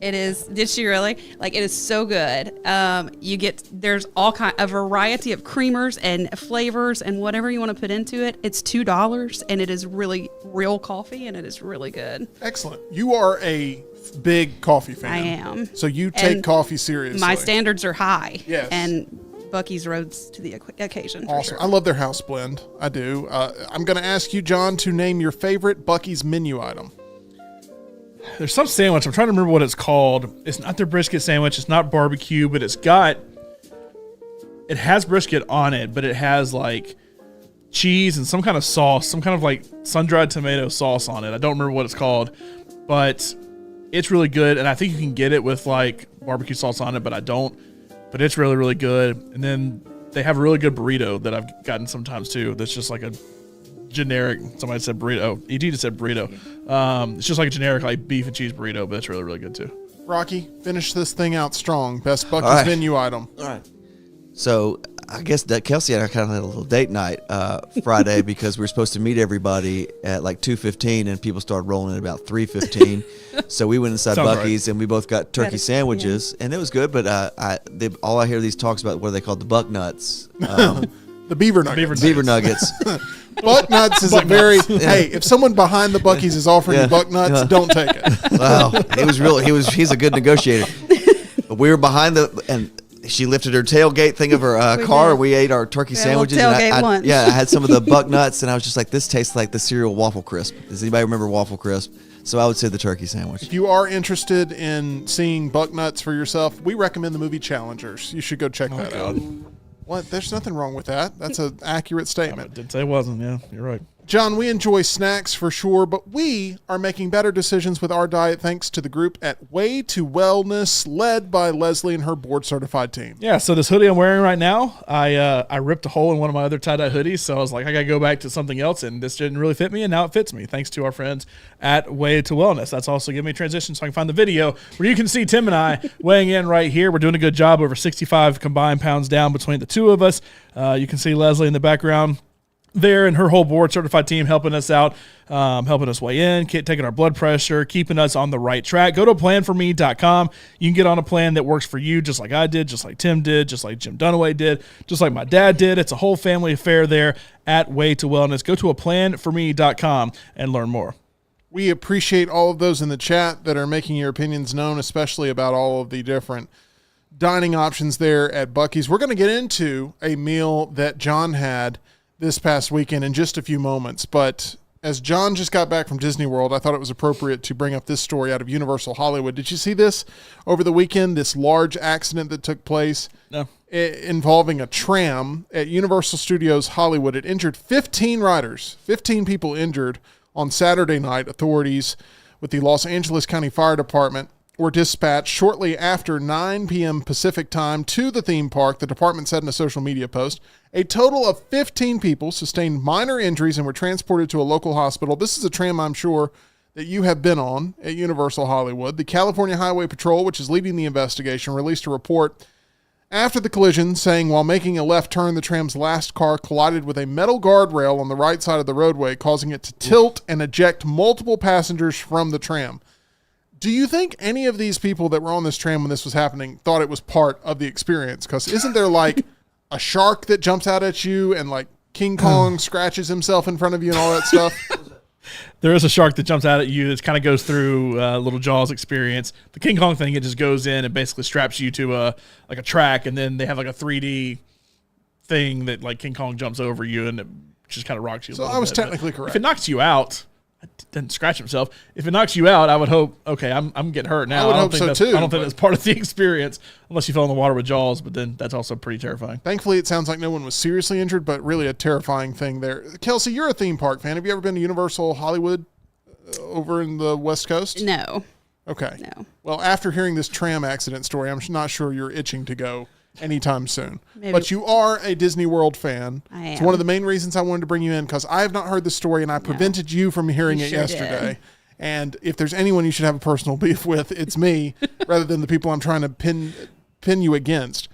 Speaker 5: It is. Did she really? Like, it is so good. There's a variety of creamers and flavors and whatever you want to put into it. It's $2 and it is really real coffee and it is really good.
Speaker 1: Excellent. You are a big coffee fan.
Speaker 5: I am.
Speaker 1: So you take
Speaker 5: And
Speaker 1: coffee seriously.
Speaker 5: My standards are high.
Speaker 1: Yes.
Speaker 5: And Buc-ee's rose to the occasion. For
Speaker 1: Awesome.
Speaker 5: sure.
Speaker 1: I love their house blend. I do. I'm going to ask you, John, to name your favorite Buc-ee's menu item.
Speaker 3: There's some sandwich. I'm trying to remember what it's called. It's not their brisket sandwich. It's not barbecue, but it has brisket on it, but it has like cheese and some kind of sauce, some kind of like sun-dried tomato sauce on it. I don't remember what it's called, but it's really good. And I think you can get it with like barbecue sauce on it, but I don't. But it's really, really good. And then they have a really good burrito that I've gotten sometimes too. That's just like a generic. Somebody said burrito. EG just said burrito. It's just like a generic like beef and cheese burrito, but it's really, really good too.
Speaker 1: Rocky, finish this thing out strong. Best Buc-ee's
Speaker 2: right.
Speaker 1: menu item.
Speaker 2: All right. So I guess that Kelsey and I kind of had a little date night Friday because we were supposed to meet everybody at like 2:15 and people started rolling at about 3:15. So we went inside
Speaker 3: Sounds
Speaker 2: Buc-ee's and we both got turkey sandwiches and it was good. But all I hear these talks about what are they called, the buck nuts,
Speaker 1: The beaver nuggets.
Speaker 3: Beaver
Speaker 2: beaver nuggets.
Speaker 1: Buck nuts is a very hey. If someone behind the Buc-ee's is offering you buck nuts, don't take it.
Speaker 2: Wow, he's a good negotiator. But we were behind and she lifted her tailgate thing of her car.
Speaker 5: did.
Speaker 2: We ate our turkey
Speaker 5: We had a little
Speaker 2: sandwiches. And
Speaker 5: tailgate lunch.
Speaker 2: I had some of the buck nuts, and I was just like, this tastes like the cereal Waffle Crisp. Does anybody remember Waffle Crisp? So I would say the turkey sandwich.
Speaker 1: If you are interested in seeing buck nuts for yourself, we recommend the movie Challengers. You should go check that out. What? There's nothing wrong with that. That's an accurate
Speaker 3: I
Speaker 1: statement.
Speaker 3: didn't say it wasn't. Yeah, you're right.
Speaker 1: John, we enjoy snacks for sure, but we are making better decisions with our diet thanks to the group at Way to Wellness, led by Leslie and her board-certified team.
Speaker 3: Yeah, so this hoodie I'm wearing right now, I ripped a hole in one of my other tie-dye hoodies, so I was like, I got to go back to something else, and this didn't really fit me, and now it fits me, thanks to our friends at Way to Wellness. That's also giving me a transition so I can find the video where you can see Tim and I weighing in right here. We're doing a good job, over 65 combined pounds down between the two of us. You can see Leslie in the background there and her whole board certified team helping us out, helping us weigh in, taking our blood pressure, keeping us on the right track. Go to planforme.com. You can get on a plan that works for you, just like I did, just like Tim did, just like Jim Dunaway did, just like my dad did. It's a whole family affair there at Way to Wellness. Go to planforme.com and learn more.
Speaker 1: We appreciate all of those in the chat that are making your opinions known, especially about all of the different dining options there at Buc-ee's. We're going to get into a meal that John had this past weekend in just a few moments. But as John just got back from Disney World, I thought it was appropriate to bring up this story out of Universal Hollywood. Did you see this over the weekend, this large accident that took place?
Speaker 3: No.
Speaker 1: Involving a tram at Universal Studios Hollywood. It injured 15 riders, 15 people injured on Saturday night. Authorities with the Los Angeles County Fire Department were dispatched shortly after 9 p.m. Pacific time to the theme park, the department said in a social media post. A total of 15 people sustained minor injuries and were transported to a local hospital. This is a tram I'm sure that you have been on at Universal Hollywood. The California Highway Patrol, which is leading the investigation, released a report after the collision saying while making a left turn, the tram's last car collided with a metal guardrail on the right side of the roadway, causing it to tilt and eject multiple passengers from the tram. Do you think any of these people that were on this tram when this was happening thought it was part of the experience? Because isn't there like a shark that jumps out at you and like King Kong scratches himself in front of you and all that stuff?
Speaker 3: There is a shark that jumps out at you that kind of goes through a little Jaws experience. The King Kong thing, it just goes in and basically straps you to a track, and then they have like a 3D thing that like King Kong jumps over you and it just kind of rocks you.
Speaker 1: So I was technically correct.
Speaker 3: If it knocks you out, it doesn't scratch himself. If it knocks you out, I would hope, okay, I'm getting hurt now.
Speaker 1: I would hope so too.
Speaker 3: I don't think that's part of the experience unless you fell in the water with Jaws, but then that's also pretty terrifying.
Speaker 1: Thankfully, it sounds like no one was seriously injured, but really a terrifying thing there. Kelsey, you're a theme park fan. Have you ever been to Universal Hollywood over in the West Coast?
Speaker 5: No.
Speaker 1: Okay.
Speaker 5: No.
Speaker 1: Well, after hearing this tram accident story, I'm not sure you're itching to go anytime soon.
Speaker 5: Maybe.
Speaker 1: But you are a Disney World fan.
Speaker 5: I
Speaker 1: It's
Speaker 5: am.
Speaker 1: one of the main reasons I wanted to bring you in, because I have not heard the story and I prevented you from hearing
Speaker 5: You
Speaker 1: it
Speaker 5: sure
Speaker 1: yesterday.
Speaker 5: did.
Speaker 1: And if there's anyone you should have a personal beef with, it's me, rather than the people I'm trying to pin you against.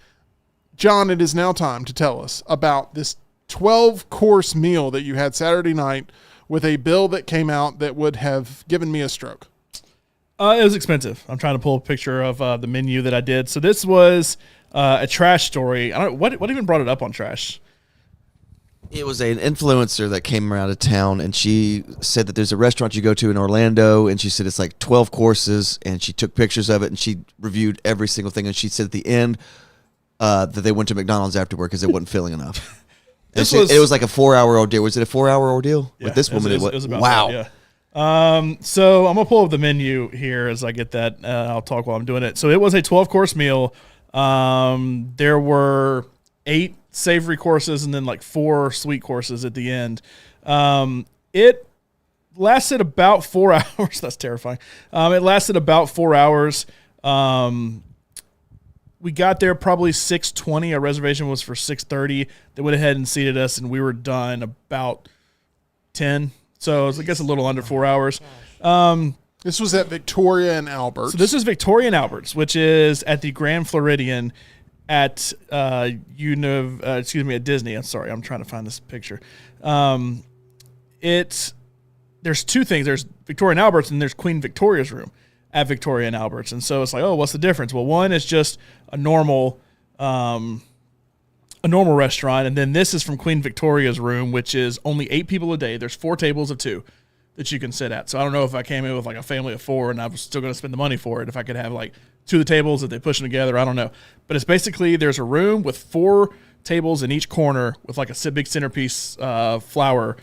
Speaker 1: John, it is now time to tell us about this 12-course meal that you had Saturday night with a bill that came out that would have given me a stroke.
Speaker 3: It was expensive. I'm trying to pull a picture of the menu that I did. So this was a trash story. I don't what even brought it up on trash.
Speaker 2: It was an influencer that came around to town, and she said that there's a restaurant you go to in Orlando, and she said it's like 12 courses, and she took pictures of it, and she reviewed every single thing, and she said at the end that they went to McDonald's afterward because it wasn't filling enough. It was like a 4-hour ordeal. Was it a 4-hour ordeal?
Speaker 3: Yeah,
Speaker 2: With this woman, it was
Speaker 3: about
Speaker 2: wow.
Speaker 3: that, yeah. So I'm gonna pull up the menu here as I get that. I'll talk while I'm doing it. So it was a 12-course meal. There were 8 savory courses and then like 4 sweet courses at the end. It lasted about 4 hours. That's terrifying. It lasted about 4 hours. We got there probably 6:20. Our reservation was for 6:30. They went ahead and seated us, and we were done about 10. So I guess a little under 4 hours.
Speaker 1: This was at Victoria and Albert.
Speaker 3: So this is Victoria and Albert's, which is at the Grand Floridian at at Disney. I'm sorry, I'm trying to find this picture. There's 2 things. There's Victoria and Albert's, and there's Queen Victoria's room at Victoria and Albert's. And so it's like, oh, what's the difference? Well, one is just a normal restaurant, and then this is from Queen Victoria's room, which is only 8 people a day. There's 4 tables of 2 that you can sit at. So I don't know if I came in with like a family of 4 and I was still going to spend the money for it, if I could have like 2 of the tables that they push them together. I don't know. But it's basically there's a room with 4 tables in each corner with like a big centerpiece flower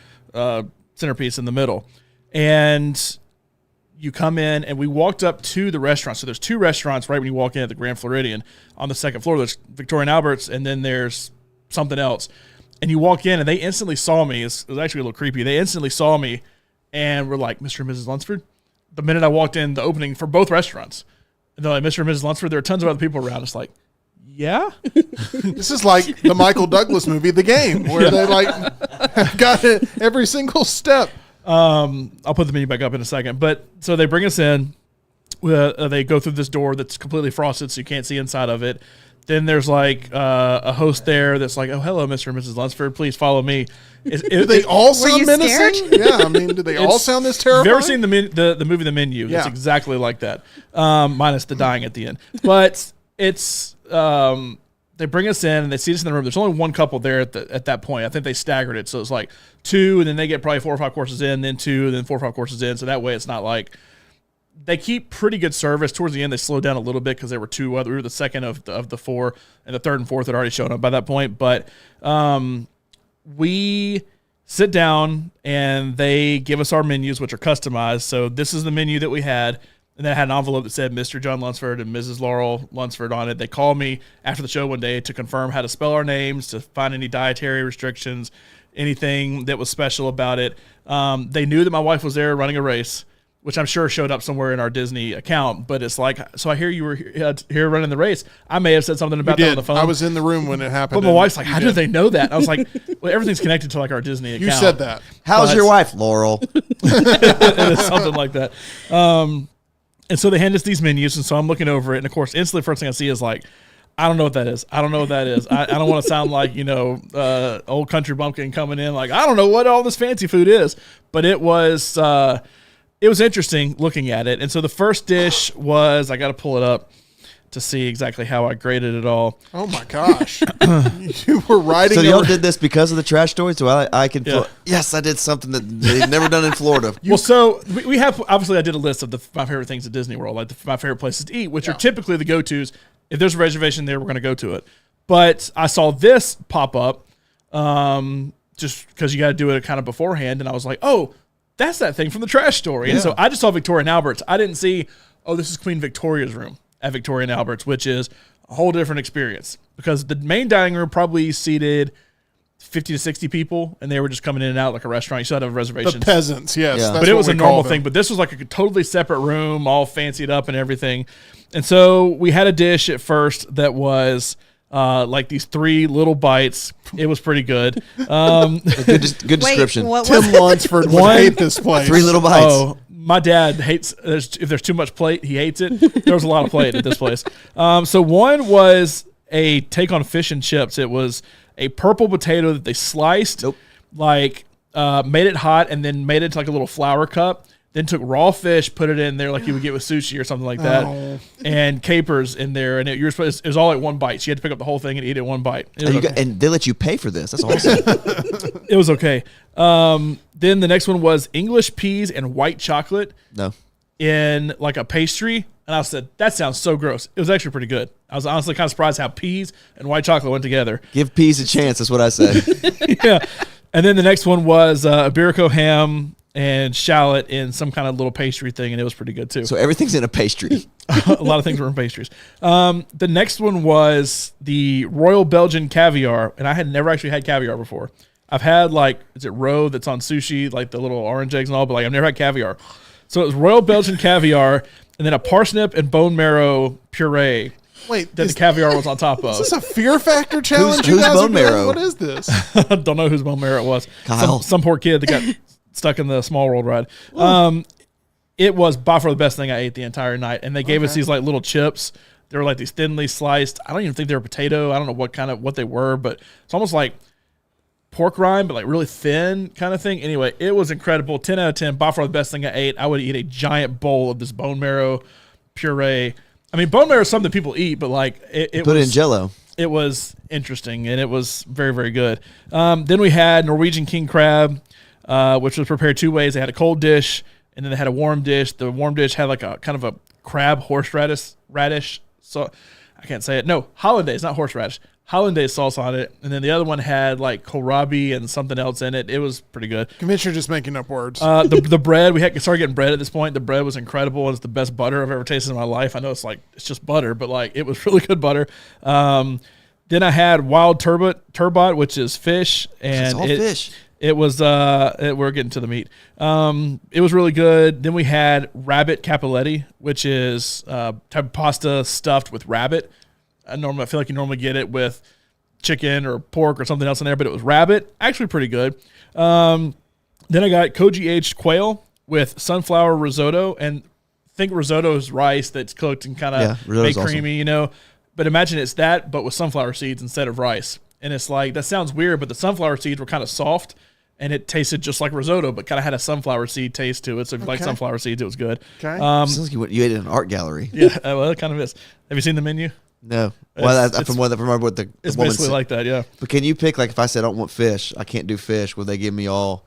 Speaker 3: centerpiece in the middle. And you come in, and we walked up to the restaurant. So there's 2 restaurants right when you walk in at the Grand Floridian. On the second floor, there's Victoria and Albert's, and then there's something else. And you walk in, and they instantly saw me. It was actually a little creepy. They instantly saw me and were like, Mr. and Mrs. Lunsford. The minute I walked in, the opening for both restaurants. And they're like, Mr. and Mrs. Lunsford. There are tons of other people around. It's like, yeah.
Speaker 1: This is like the Michael Douglas movie, The Game, where they like have got it every single step.
Speaker 3: I'll put the menu back up in a second. But so they bring us in. They go through this door that's completely frosted, so you can't see inside of it. Then there's like a host there that's like, oh, hello, Mr. and Mrs. Lunsford. Please follow me.
Speaker 1: Do they all sound
Speaker 5: you
Speaker 1: menacing?
Speaker 5: scared?
Speaker 1: Yeah, I mean, do they all sound this terrifying?
Speaker 3: Have you ever seen the movie The Menu?
Speaker 1: Yeah.
Speaker 3: It's exactly like that, minus the dying at the end. But it's they bring us in and they see us in the room. There's only one couple there at that point. I think they staggered it, so it's like 2, and then they get probably 4 or 5 courses in, then 2, and then 4 or 5 courses in. So that way, it's not like they keep pretty good service. Towards the end, they slowed down a little bit because there were 2 other. We were the second of the 4, and the third and fourth had already shown up by that point. But we sit down and they give us our menus, which are customized. So this is the menu that we had. And then I had an envelope that said Mr. John Lunsford and Mrs. Laurel Lunsford on it. They called me after the show one day to confirm how to spell our names, to find any dietary restrictions, anything that was special about it. They knew that my wife was there running a race, which I'm sure showed up somewhere in our Disney account. But it's like, so I hear you were here running the race. I may have said something about that on the phone.
Speaker 1: I was in the room when it happened.
Speaker 3: But my wife's like, how did they know that? I was like, well, everything's connected to like our Disney account.
Speaker 1: You said that.
Speaker 2: How's your wife, Laurel?
Speaker 3: It is something like that. And so they hand us these menus, and so I'm looking over it, and of course, instantly, the first thing I see is like, I don't know what that is. I don't know what that is. I don't want to sound like, old country bumpkin coming in like, I don't know what all this fancy food is. But it was interesting looking at it. And so the first dish was, I got to pull it up to see exactly how I graded it all.
Speaker 1: Oh my gosh. You were writing.
Speaker 2: So y'all did this because of the trash story? So I can
Speaker 3: Yeah.
Speaker 2: yes, I did something that they've never done in Florida.
Speaker 3: Well, so we have, obviously I did a list of my favorite things at Disney World, like my favorite places to eat, which are typically the go-tos. If there's a reservation there, we're going to go to it. But I saw this pop up just because you got to do it kind of beforehand. And I was like, oh, that's that thing from the trash story.
Speaker 1: Yeah.
Speaker 3: And so I just saw Victoria and Albert's. I didn't see, oh, this is Queen Victoria's room at Victoria and Albert's, which is a whole different experience because the main dining room probably seated 50 to 60 people, and they were just coming in and out like a restaurant. You still had to have reservations.
Speaker 1: The peasants, yes.
Speaker 2: Yeah.
Speaker 1: That's
Speaker 3: But it
Speaker 1: what
Speaker 3: was
Speaker 1: we
Speaker 3: a normal
Speaker 1: call them.
Speaker 3: thing. But this was like a totally separate room, all fancied up and everything. And so we had a dish at first that was like these 3 little bites. It was pretty good.
Speaker 2: Good description.
Speaker 5: Wait, what
Speaker 1: Tim
Speaker 5: was it?
Speaker 1: Lunsford would hate this place.
Speaker 2: 3 little bites.
Speaker 3: Oh, my dad hates if there's too much plate, he hates it. There was a lot of plate at this place. So one was a take on fish and chips. It was a purple potato that they sliced, made it hot, and then made it to like a little flour cup. Then took raw fish, put it in there like you would get with sushi or something like that, and capers in there. And it was all like one bite. So you had to pick up the whole thing and eat it one bite.
Speaker 2: And they let you pay for this. That's awesome.
Speaker 3: It was okay. Then the next one was English peas and white chocolate.
Speaker 2: No.
Speaker 3: In like a pastry. And I said, that sounds so gross. It was actually pretty good. I was honestly kind of surprised how peas and white chocolate went together.
Speaker 2: Give peas a chance. That's what I say.
Speaker 3: Yeah. And then the next one was Iberico ham and shallot in some kind of little pastry thing, and it was pretty good too.
Speaker 2: So everything's in a pastry.
Speaker 3: A lot of things were in pastries. The next one was the Royal Belgian caviar, and I had never actually had caviar before. I've had is it roe that's on sushi, like the little orange eggs and all, but I've never had caviar. So it was Royal Belgian caviar, and then a parsnip and bone marrow puree.
Speaker 1: Wait,
Speaker 3: that the caviar was on top of.
Speaker 1: Is this a Fear Factor challenge?
Speaker 2: Who's bone marrow?
Speaker 1: What is this?
Speaker 3: I don't know whose bone marrow it was.
Speaker 2: Kyle.
Speaker 3: Some poor kid that got stuck in the Small World ride. It was by far the best thing I ate the entire night. And they gave us these like little chips. They were like these thinly sliced. I don't even think they were potato. I don't know what they were, but it's almost like pork rind, but like really thin kind of thing. Anyway, it was incredible. 10 out of 10. By far the best thing I ate. I would eat a giant bowl of this bone marrow puree. I mean, bone marrow is something that people eat, but like it
Speaker 2: Put
Speaker 3: was,
Speaker 2: it in Jell-O.
Speaker 3: It was interesting, and it was very, very good. Then we had Norwegian king crab, which was prepared 2 ways. They had a cold dish, and then they had a warm dish. The warm dish had like a kind of a crab horseradish. So I can't say it. No, hollandaise, not horseradish. Hollandaise sauce on it, and then the other one had like kohlrabi and something else in it. It was pretty good.
Speaker 1: Convinced you're just making up words.
Speaker 3: The bread, we started getting bread at this point. The bread was incredible. It's the best butter I've ever tasted in my life. I know it's just butter, but like it was really good butter. Then I had wild turbot, which is fish, and
Speaker 2: It's all fish.
Speaker 3: It was we're getting to the meat. It was really good. Then we had rabbit capelletti, which is type of pasta stuffed with rabbit. I feel like you normally get it with chicken or pork or something else in there, but it was rabbit. Actually pretty good. Then I got koji aged quail with sunflower risotto, and think risotto is rice that's cooked and kind of made creamy, awesome. But imagine it's that, but with sunflower seeds instead of rice. And it's like, that sounds weird, but the sunflower seeds were kind of soft, and it tasted just like risotto, but kind of had a sunflower seed taste to it. So if you like sunflower seeds, it was good.
Speaker 1: Okay.
Speaker 2: Sounds like you ate in an art gallery.
Speaker 3: Yeah, well, it kind of is. Have you seen the menu?
Speaker 2: No. Well, from what the woman
Speaker 3: basically
Speaker 2: said.
Speaker 3: like that, yeah.
Speaker 2: But can you pick, like, if I said I don't want fish, I can't do fish, will they give me all?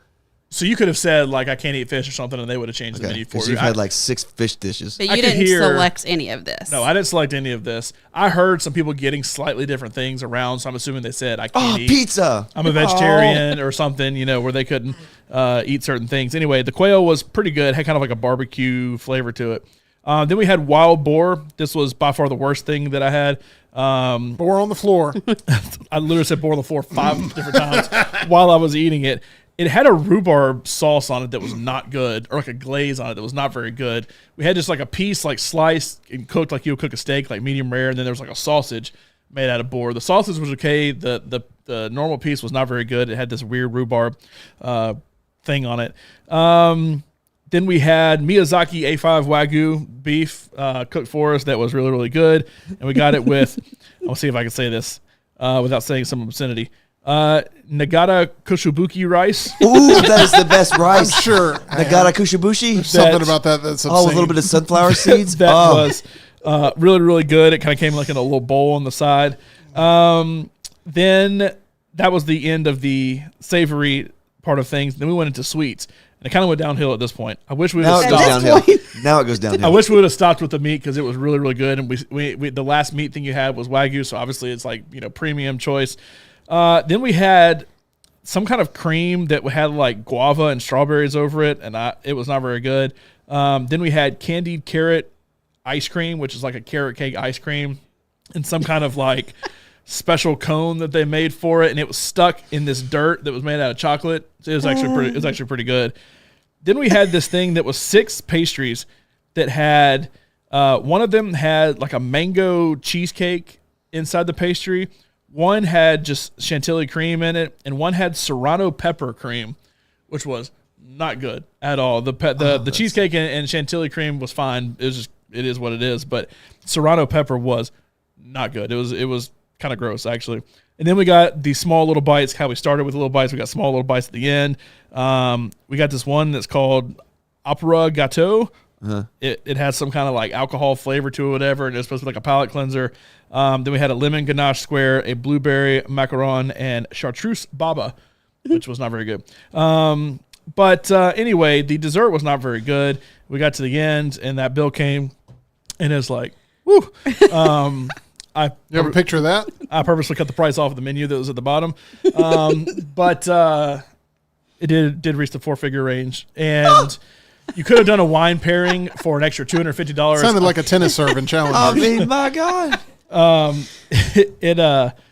Speaker 3: So you could have said, like, I can't eat fish or something, and they would have changed the menu for you.
Speaker 2: Because you've had, like, 6 fish dishes.
Speaker 5: But you didn't select any of this.
Speaker 3: No, I didn't select any of this. I heard some people getting slightly different things around, so I'm assuming they said, I can't eat.
Speaker 2: Pizza!
Speaker 3: I'm a vegetarian or something, where they couldn't eat certain things. Anyway, the quail was pretty good. Had kind of like a barbecue flavor to it. Then we had wild boar. This was by far the worst thing that I had.
Speaker 1: Boar on the floor.
Speaker 3: I literally said boar on the floor 5 different times while I was eating it. It had a rhubarb sauce on it that was not good, or like a glaze on it that was not very good. We had just like a piece like sliced and cooked like you would cook a steak, like medium rare, and then there was like a sausage made out of boar. The sausage was okay. The normal piece was not very good. It had this weird rhubarb thing on it. Then we had Miyazaki A5 Wagyu beef cooked for us that was really, really good. And we got it with, I'll see if I can say this without saying some obscenity. Nagata kushibuki rice.
Speaker 2: Ooh, that is the best rice.
Speaker 1: I'm sure.
Speaker 2: Nagata kushibushi.
Speaker 1: Something about that that's obscene.
Speaker 2: Oh, with a little bit of sunflower seeds.
Speaker 3: That was really, really good. It kind of came like in a little bowl on the side. Then that was the end of the savory part of things. Then we went into sweets. And it kind of went downhill at this point. I wish we would have stopped.
Speaker 2: Now it goes downhill.
Speaker 3: I wish we would have stopped with the meat because it was really, really good. And we the last meat thing you had was Wagyu, so obviously it's like premium choice. Then we had some kind of cream that had like guava and strawberries over it, and it was not very good. Then we had candied carrot ice cream, which is like a carrot cake ice cream, and some kind of like special cone that they made for it, and it was stuck in this dirt that was made out of chocolate. So it was actually pretty good. Then we had this thing that was 6 pastries that had one of them had like a mango cheesecake inside the pastry. One had just chantilly cream in it, and one had serrano pepper cream, which was not good at all. The cheesecake and chantilly cream was fine. It is what it is, but serrano pepper was not good. It was kind of gross, actually. And then we got the small little bites. How we started with little bites, we got small little bites at the end. We got this one that's called Opera Gâteau. It has some kind of like alcohol flavor to it, whatever, and it's supposed to be like a palate cleanser. Then we had a lemon ganache square, a blueberry macaron, and chartreuse baba, which was not very good. But anyway, the dessert was not very good. We got to the end, and that bill came, and it's like, woo. You
Speaker 1: have a picture of that?
Speaker 3: I purposely cut the price off of the menu that was at the bottom. But it did reach the 4-figure range, and you could have done a wine pairing for an extra $250.
Speaker 1: Sounded like a tennis serve and challenge.
Speaker 2: I mean, my God.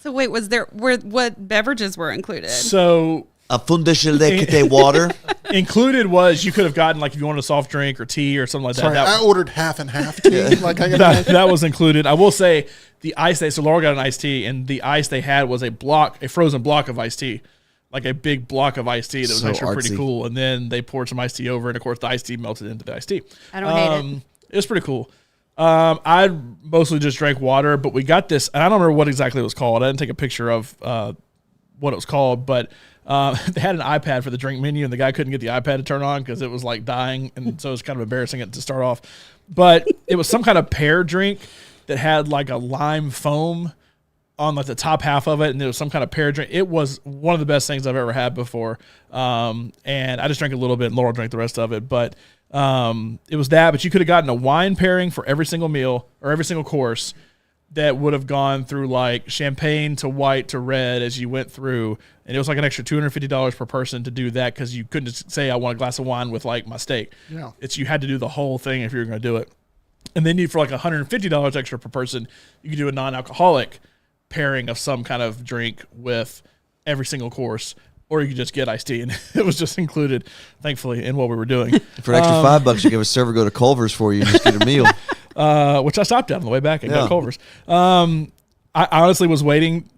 Speaker 5: So wait, what beverages were included?
Speaker 3: So
Speaker 2: a fond de gelée water.
Speaker 3: Included was you could have gotten, like, if you wanted a soft drink or tea or something like that.
Speaker 1: Sorry, I ordered half and half tea. Like
Speaker 3: that was included. I will say the ice so Laura got an iced tea, and the ice they had was a frozen block of iced tea. Like a big block of iced tea that was
Speaker 2: So
Speaker 3: actually pretty
Speaker 2: artsy.
Speaker 3: cool. And then they poured some iced tea over, and of course the iced tea melted into the iced tea.
Speaker 5: I don't hate it.
Speaker 3: It was pretty cool. I mostly just drank water, but we got this, and I don't remember what exactly it was called. I didn't take a picture of what it was called, but they had an iPad for the drink menu, and the guy couldn't get the iPad to turn on because it was like dying, and so it was kind of embarrassing it to start off. But it was some kind of pear drink that had like a lime foam on like the top half of it, and there was some kind of pear drink. It was one of the best things I've ever had before. And I just drank a little bit, and Laura drank the rest of it. But it was that. But you could have gotten a wine pairing for every single meal or every single course that would have gone through like champagne to white to red as you went through. And it was like an extra $250 per person to do that because you couldn't just say, I want a glass of wine with like my steak.
Speaker 1: Yeah.
Speaker 3: You had to do the whole thing if you were going to do it. And then for like $150 extra per person, you could do a non-alcoholic pairing of some kind of drink with every single course, or you could just get iced tea, and it was just included, thankfully, in what we were doing.
Speaker 2: For an extra $5, you give a server go to Culver's for you and just get a meal.
Speaker 3: Which I stopped at on the way back and got Culver's. I honestly was waiting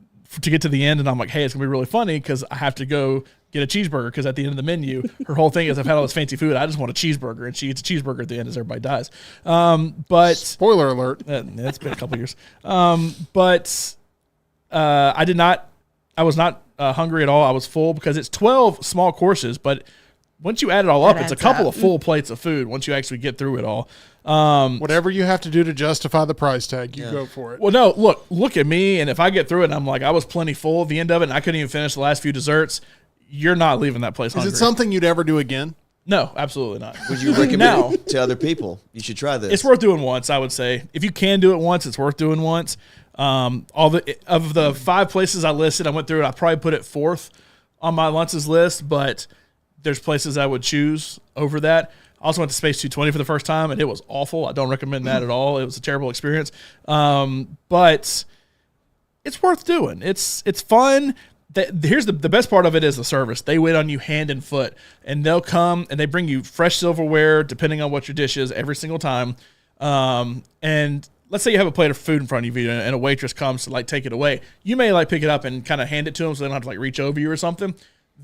Speaker 3: to get to the end, and I'm like, hey, it's going to be really funny because I have to go get a cheeseburger because at the end of the menu, her whole thing is I've had all this fancy food. I just want a cheeseburger, and she eats a cheeseburger at the end as everybody dies. But
Speaker 1: spoiler alert.
Speaker 3: It's been a couple years. But I was not hungry at all. I was full because it's 12 small courses, but once you add it all up, it's a couple of full plates of food once you actually get through it all.
Speaker 1: Whatever you have to do to justify the price tag, you go for it.
Speaker 3: Well, no, look at me, and if I get through it and I'm like, I was plenty full at the end of it and I couldn't even finish the last few desserts, you're not leaving that place hungry.
Speaker 1: Is it something you'd ever do again?
Speaker 3: No, absolutely not.
Speaker 2: Would you recommend it to other people? You should try this.
Speaker 3: It's worth doing once, I would say. If you can do it once, it's worth doing once. Of the 5 places I listed, I went through it. I probably put it 4th on my lunches list, but there's places I would choose over that. I also went to Space 220 for the first time, and it was awful. I don't recommend that at all. It was a terrible experience. But it's worth doing. It's fun. Here's the best part of it is the service. They wait on you hand and foot, and they'll come and they bring you fresh silverware depending on what your dish is every single time. And let's say you have a plate of food in front of you and a waitress comes to like take it away. You may like pick it up and kind of hand it to them so they don't have to like reach over you or something.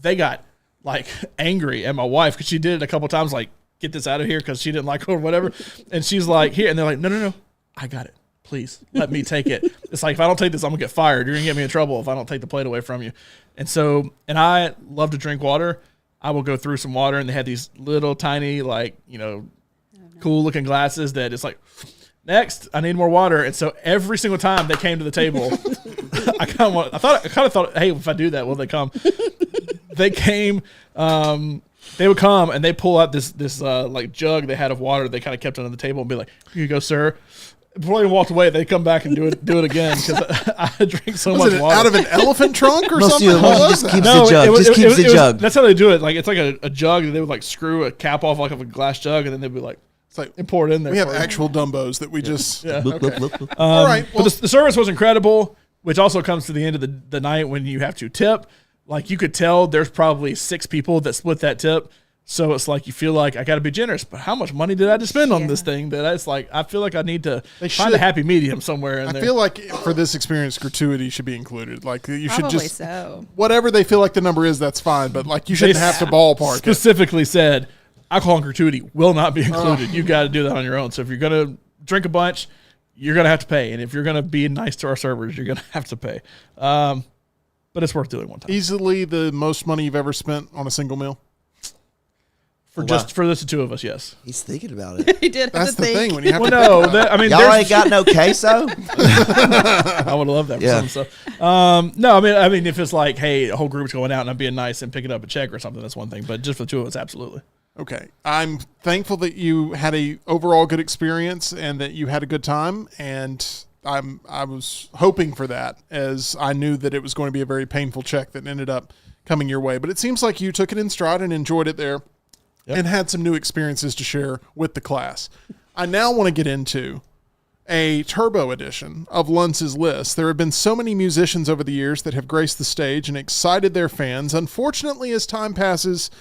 Speaker 3: They got like angry at my wife because she did it a couple times, like, get this out of here because she didn't like it or whatever. And she's like, here. And they're like, no, I got it. Please let me take it. It's like, if I don't take this, I'm gonna get fired. You're gonna get me in trouble if I don't take the plate away from you. And I love to drink water. I will go through some water, and they had these little tiny, like, cool looking glasses that it's like, next, I need more water. And so every single time they came to the table, I kind of thought, hey, if I do that, will they come? They came. They would come and they pull out this like jug they had of water. They kind of kept it on the table and be like, "Here you go, sir." Before they walked away, they come back and do it again because I drink so much water.
Speaker 1: Out of an elephant trunk or
Speaker 2: Most
Speaker 1: something?
Speaker 2: of
Speaker 1: What
Speaker 2: you
Speaker 1: was
Speaker 2: just
Speaker 1: that?
Speaker 2: keeps the jug. Just keeps the jug.
Speaker 3: That's how they do it. Like, it's like a jug that they would like screw a cap off like of a glass jug, and then they'd be like,
Speaker 1: It's like
Speaker 3: and pour it in there.
Speaker 1: we have
Speaker 3: for you.
Speaker 1: actual Dumbos that we just.
Speaker 3: Yeah.
Speaker 1: Okay. All right. Well,
Speaker 3: But the service was incredible, which also comes to the end of the night when you have to tip. Like, you could tell there's probably 6 people that split that tip. So it's like you feel like I got to be generous, but how much money did I just spend on
Speaker 5: Yeah.
Speaker 3: this thing? That it's like I feel like I need to
Speaker 1: They
Speaker 3: find
Speaker 1: should-
Speaker 3: a happy medium somewhere in
Speaker 1: I
Speaker 3: there.
Speaker 1: feel like for this experience, gratuity should be included. Like you should
Speaker 5: Probably
Speaker 1: just
Speaker 5: so.
Speaker 1: whatever they feel like the number is, that's fine. But like you shouldn't have to ballpark it.
Speaker 3: specifically said alcohol and gratuity will not be included. You got to do that on your own. So if you're gonna drink a bunch, you're gonna have to pay, and if you're gonna be nice to our servers, you're gonna have to pay. But it's worth doing one time
Speaker 1: Easily the most money you've ever spent on a single meal.
Speaker 3: for the two of us. Yes.
Speaker 2: He's thinking about it.
Speaker 5: He did have
Speaker 1: That's
Speaker 5: to
Speaker 1: the
Speaker 5: think.
Speaker 1: thing when you have
Speaker 3: Well,
Speaker 1: to.
Speaker 3: no, I mean,
Speaker 2: Y'all ain't got no queso?
Speaker 3: I would love that for
Speaker 2: Yeah.
Speaker 3: some stuff. No, I mean, if it's like, hey, a whole group's going out and I'm being nice and picking up a check or something, that's one thing. But just for the two of us, absolutely.
Speaker 1: Okay, I'm thankful that you had a overall good experience and that you had a good time, and I was hoping for that, as I knew that it was going to be a very painful check that ended up coming your way. But it seems like you took it in stride and enjoyed it there, and had some new experiences to share with the class. I now want to get into a turbo edition of Luntz's List. There have been so many musicians over the years that have graced the stage and excited their fans. Unfortunately, as time passes,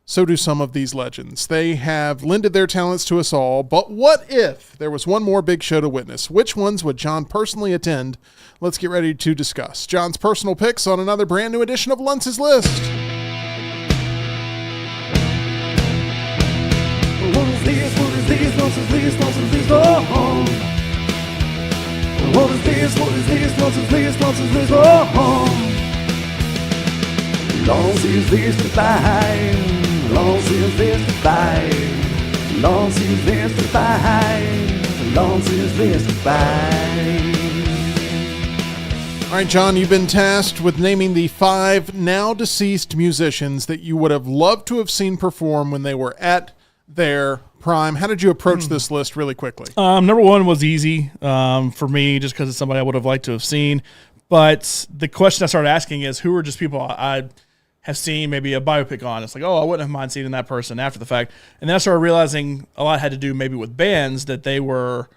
Speaker 1: so do some of these legends. They have lended their talents to us all, but what if there was one more big show to witness? Which ones would John personally attend? Let's get ready to discuss John's personal picks on another brand new edition of Luntz's List.
Speaker 6: What is this? What is this? Nonsense list, nonsense list, oh. What is this? What is this? Nonsense list, nonsense list, oh. Nonsense list to buy. Nonsense list to buy. Nonsense list to buy. Nonsense list to buy.
Speaker 1: All right, John, you've been tasked with naming the 5 now deceased musicians that you would have loved to have seen perform when they were at their prime. How did you approach this list really quickly?
Speaker 3: Number one was easy for me just because it's somebody I would have liked to have seen. But the question I started asking is who are just people I have seen maybe a biopic on. It's like, oh, I wouldn't have mind seeing that person after the fact. And then I started realizing a lot had to do maybe with bands that they were,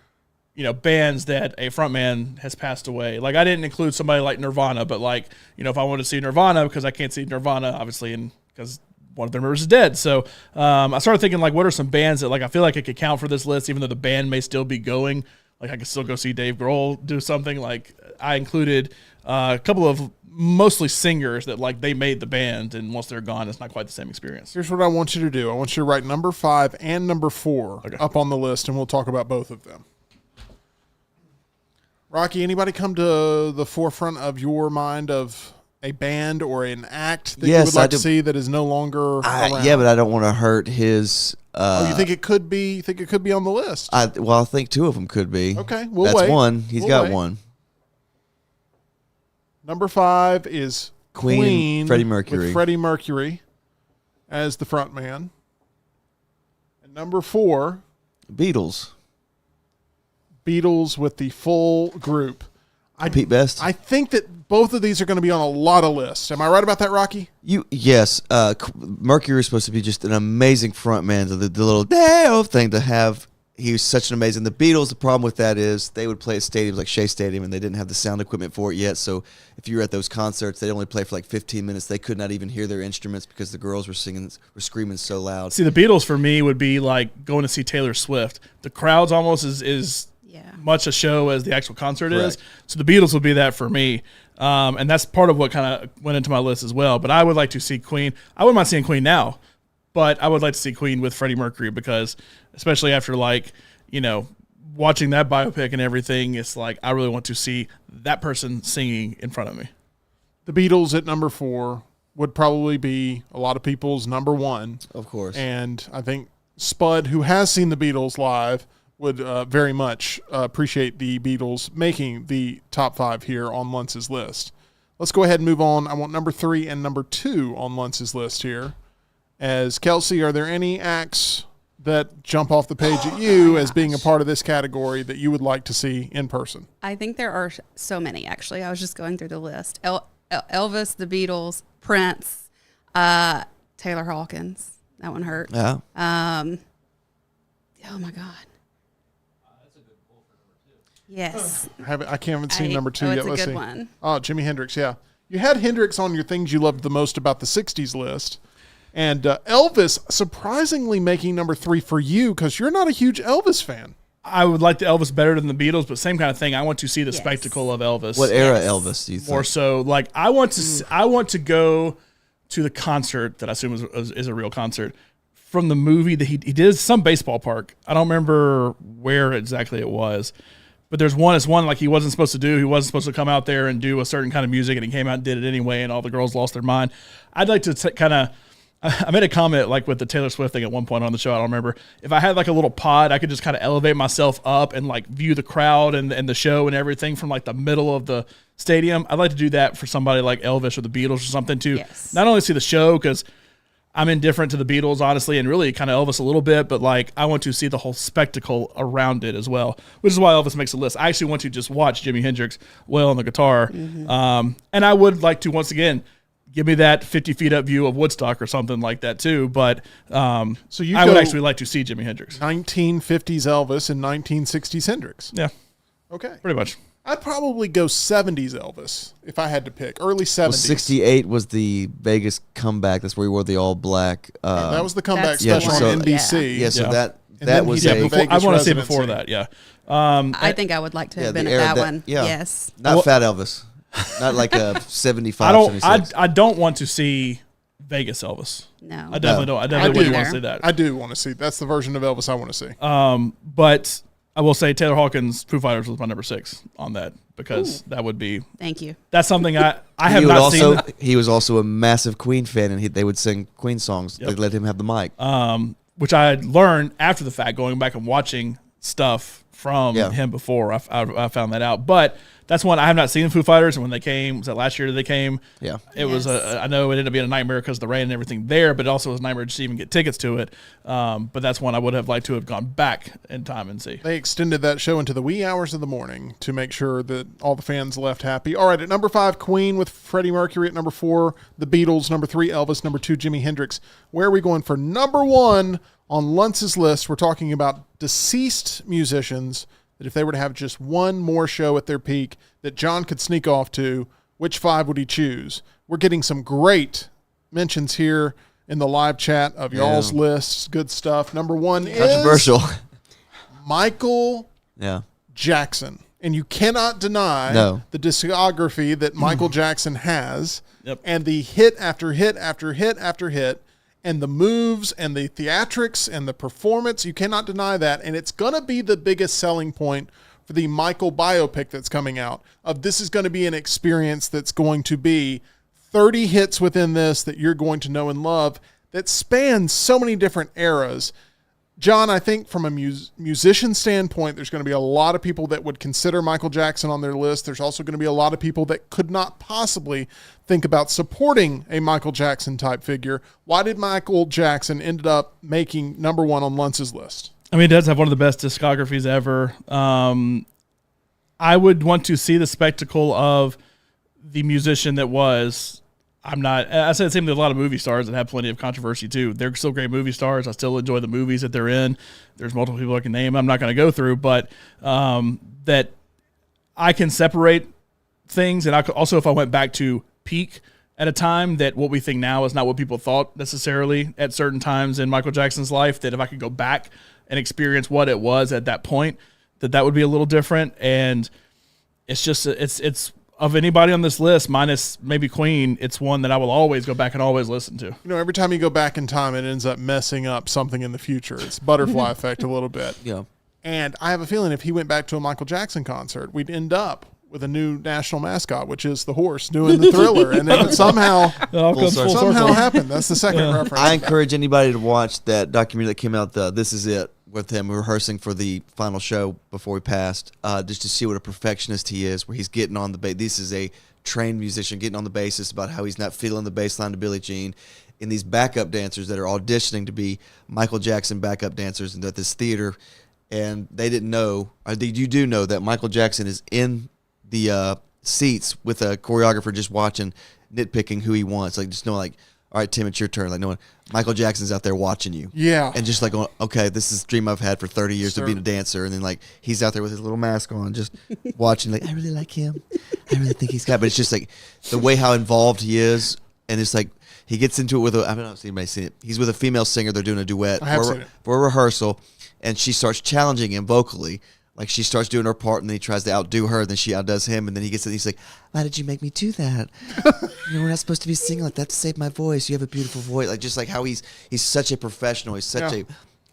Speaker 3: bands that a frontman has passed away. Like I didn't include somebody like Nirvana, but like, if I wanted to see Nirvana, because I can't see Nirvana, obviously, and because one of their members is dead. So I started thinking, like, what are some bands that, like, I feel like it could count for this list, even though the band may still be going. Like, I could still go see Dave Grohl do something. Like, I included a couple of mostly singers that, like, they made the band, and once they're gone, it's not quite the same experience.
Speaker 1: Here's what I want you to do. I want you to write number 5 and number 4 up on the list, and we'll talk about both of them. Rocky, anybody come to the forefront of your mind of a band or an act that you
Speaker 2: Yes,
Speaker 1: would like
Speaker 2: I
Speaker 1: to
Speaker 2: do.
Speaker 1: see that is no longer around?
Speaker 2: Yeah, but I don't want to hurt his.
Speaker 1: You think it could be? Think it could be on the list?
Speaker 2: I think 2 of them could be.
Speaker 1: Okay, we'll
Speaker 2: That's
Speaker 1: wait.
Speaker 2: one. He's
Speaker 1: We'll
Speaker 2: got
Speaker 1: wait.
Speaker 2: one.
Speaker 1: Number 5 is
Speaker 2: Queen, Freddie Mercury.
Speaker 1: with Freddie Mercury as the front man. And number 4,
Speaker 2: Beatles.
Speaker 1: Beatles with the full group.
Speaker 2: Pete Best.
Speaker 1: I think that both of these are going to be on a lot of lists. Am I right about that, Rocky?
Speaker 2: Yes. Mercury is supposed to be just an amazing front man. The little Dale thing to have. He was such an amazing. The Beatles. The problem with that is they would play at stadiums like Shea Stadium, and they didn't have the sound equipment for it yet. So if you were at those concerts, they'd only play for like 15 minutes. They could not even hear their instruments because the girls were screaming so loud.
Speaker 3: See, the Beatles for me would be like going to see Taylor Swift. The crowd's almost is much a show as the actual concert is. So the Beatles would be that for me. And that's part of what kind of went into my list as well. But I would like to see Queen. I wouldn't mind seeing Queen now, but I would like to see Queen with Freddie Mercury because, especially after watching that biopic and everything, it's like I really want to see that person singing in front of me.
Speaker 1: The Beatles at number 4 would probably be a lot of people's number 1.
Speaker 2: Of course.
Speaker 1: And I think Spud, who has seen the Beatles live, would very much appreciate the Beatles making the top 5 here on Luntz's list. Let's go ahead and move on. I want number 3 and number 2 on Luntz's list here. As Kelsey, are there any acts that jump off the page at you as being a part of this category that you would like to see in person?
Speaker 5: I think there are so many, actually. I was just going through the list. Elvis, the Beatles, Prince, Taylor Hawkins. That one hurt.
Speaker 2: Yeah.
Speaker 5: Oh, my God. Yes.
Speaker 1: I haven't seen number 2 yet.
Speaker 5: It's a
Speaker 1: Let's
Speaker 5: good
Speaker 1: see.
Speaker 5: one.
Speaker 1: Oh, Jimi Hendrix, yeah. You had Hendrix on your things you loved the most about the 60s list. And Elvis surprisingly making number 3 for you because you're not a huge Elvis fan.
Speaker 3: I would like the Elvis better than the Beatles, but same kind of thing. I want to see the
Speaker 5: Yes.
Speaker 3: spectacle of Elvis.
Speaker 2: What era Elvis do you think?
Speaker 3: More so, like I want to go to the concert that I assume is a real concert from the movie that he did some baseball park. I don't remember where exactly it was, but there's one. It's one like he wasn't supposed to do. He wasn't supposed to come out there and do a certain kind of music, and he came out and did it anyway, and all the girls lost their mind. I'd like to kind of. I made a comment like with the Taylor Swift thing at one point on the show. I don't remember. If I had like a little pod, I could just kind of elevate myself up and like view the crowd and the show and everything from like the middle of the stadium. I'd like to do that for somebody like Elvis or the Beatles or something too.
Speaker 5: Yes.
Speaker 3: Not only see the show because I'm indifferent to the Beatles, honestly, and really kind of Elvis a little bit, but like I want to see the whole spectacle around it as well, which is why Elvis makes a list. I actually want to just watch Jimi Hendrix wail on the guitar. And I would like to, once again, give me that 50 feet up view of Woodstock or something like that too. But I would actually like to see Jimi Hendrix.
Speaker 1: 1950s Elvis and 1960s Hendrix.
Speaker 3: Yeah,
Speaker 1: Okay.
Speaker 3: pretty much.
Speaker 1: I'd probably go 70s Elvis if I had to pick. Early 70s.
Speaker 2: Well, 68 was the Vegas comeback. That's where he wore the all black.
Speaker 1: That was the comeback
Speaker 5: That's the
Speaker 1: special
Speaker 2: one.
Speaker 1: on NBC.
Speaker 2: Yeah, so
Speaker 3: Yeah.
Speaker 2: that
Speaker 1: And then
Speaker 2: was
Speaker 1: he did
Speaker 2: a
Speaker 1: Vegas
Speaker 3: I want to see
Speaker 1: residency.
Speaker 3: before that. Yeah.
Speaker 5: I think I would like to have been
Speaker 2: the
Speaker 5: at
Speaker 2: era
Speaker 5: that one.
Speaker 2: yeah.
Speaker 5: Yes.
Speaker 2: Not Fat Elvis. Not like a 75.
Speaker 3: I don't.
Speaker 2: 76.
Speaker 3: I don't want to see Vegas Elvis.
Speaker 5: No.
Speaker 3: I definitely don't. I
Speaker 1: I
Speaker 3: definitely
Speaker 1: do.
Speaker 3: wouldn't want to see that.
Speaker 1: I do want to see. That's the version of Elvis I want to see.
Speaker 3: But I will say Taylor Hawkins' Foo Fighters was my number 6 on that because that would be.
Speaker 5: Thank you.
Speaker 3: That's something I have
Speaker 2: he would
Speaker 3: not
Speaker 2: also,
Speaker 3: seen.
Speaker 2: He was also a massive Queen fan, and they would sing Queen songs.
Speaker 3: Yep.
Speaker 2: They let him have the mic.
Speaker 3: Which I had learned after the fact, going back and watching stuff from
Speaker 2: Yeah.
Speaker 3: him before. I found that out. But that's one I have not seen Foo Fighters. And when they came, was that last year that they came?
Speaker 2: Yeah.
Speaker 3: It was I know it ended up being a nightmare because of the rain and everything there, but it also was a nightmare just to even get tickets to it. But that's one I would have liked to have gone back in time and see.
Speaker 1: They extended that show into the wee hours of the morning to make sure that all the fans left happy. All right, at number 5, Queen with Freddie Mercury. At number 4, the Beatles. Number 3, Elvis. Number 2, Jimi Hendrix. Where are we going for number 1 on Luntz's list? We're talking about deceased musicians that if they were to have just one more show at their peak that John could sneak off to, which 5 would he choose? We're getting some great mentions here in the live chat of y'all's lists. Good stuff. Number 1 is
Speaker 2: Controversial.
Speaker 1: Michael
Speaker 2: Yeah.
Speaker 1: Jackson. And you cannot deny the discography that Michael Jackson has.
Speaker 3: Yep.
Speaker 1: And the hit after hit after hit after hit, and the moves and the theatrics and the performance. You cannot deny that. And it's going to be the biggest selling point for the Michael biopic that's coming out. Of this is going to be an experience that's going to be 30 hits within this that you're going to know and love that spans so many different eras. John, I think from a musician standpoint, there's going to be a lot of people that would consider Michael Jackson on their list. There's also going to be a lot of people that could not possibly think about supporting a Michael Jackson type figure. Why did Michael Jackson end up making number 1 on Luntz's list?
Speaker 3: I mean, he does have one of the best discographies ever. I would want to see the spectacle of the musician that was. I said the same with a lot of movie stars that have plenty of controversy too. They're still great movie stars. I still enjoy the movies that they're in. There's multiple people I can name. I'm not going to go through, but that I can separate things. And I could also, if I went back to peak at a time, that what we think now is not what people thought necessarily at certain times in Michael Jackson's life, that if I could go back and experience what it was at that point, that would be a little different. And it's just, it's of anybody on this list, minus maybe Queen, it's one that I will always go back and always listen to.
Speaker 1: You know, every time you go back in time, it ends up messing up something in the future. It's butterfly effect a little bit.
Speaker 2: Yeah.
Speaker 1: And I have a feeling if he went back to a Michael Jackson concert, we'd end up with a new national mascot, which is the horse doing the Thriller. And then somehow happened. That's the second reference.
Speaker 2: I encourage anybody to watch that documentary that came out, This Is It, with him rehearsing for the final show before he passed, just to see what a perfectionist he is, where he's getting on the bass. This is a trained musician getting on the basis about how he's not feeling the bass line to Billie Jean. And these backup dancers that are auditioning to be Michael Jackson backup dancers at this theater. And they didn't know, or you do know that Michael Jackson is in the seats with a choreographer just watching, nitpicking who he wants. Like, just knowing, like, all right, Tim, it's your turn. Like, knowing Michael Jackson's out there watching you.
Speaker 1: Yeah.
Speaker 2: And just like, going, okay, this is a dream I've had for 30 years
Speaker 1: Sure.
Speaker 2: of being a dancer. And then, like, he's out there with his little mask on, just watching, like, I really like him. I really think he's got, but it's just like the way how involved he is. And it's like, he gets into it with I don't know if anybody's seen it. He's with a female singer. They're doing a duet
Speaker 1: for
Speaker 2: a rehearsal, and she starts challenging him vocally. Like, she starts doing her part, and then he tries to outdo her, and then she outdoes him, and then he gets it, and he's like, why did you make me do that? We're not supposed to be singing like that to save my voice. You have a beautiful voice. Like, just like how he's such a professional. He's such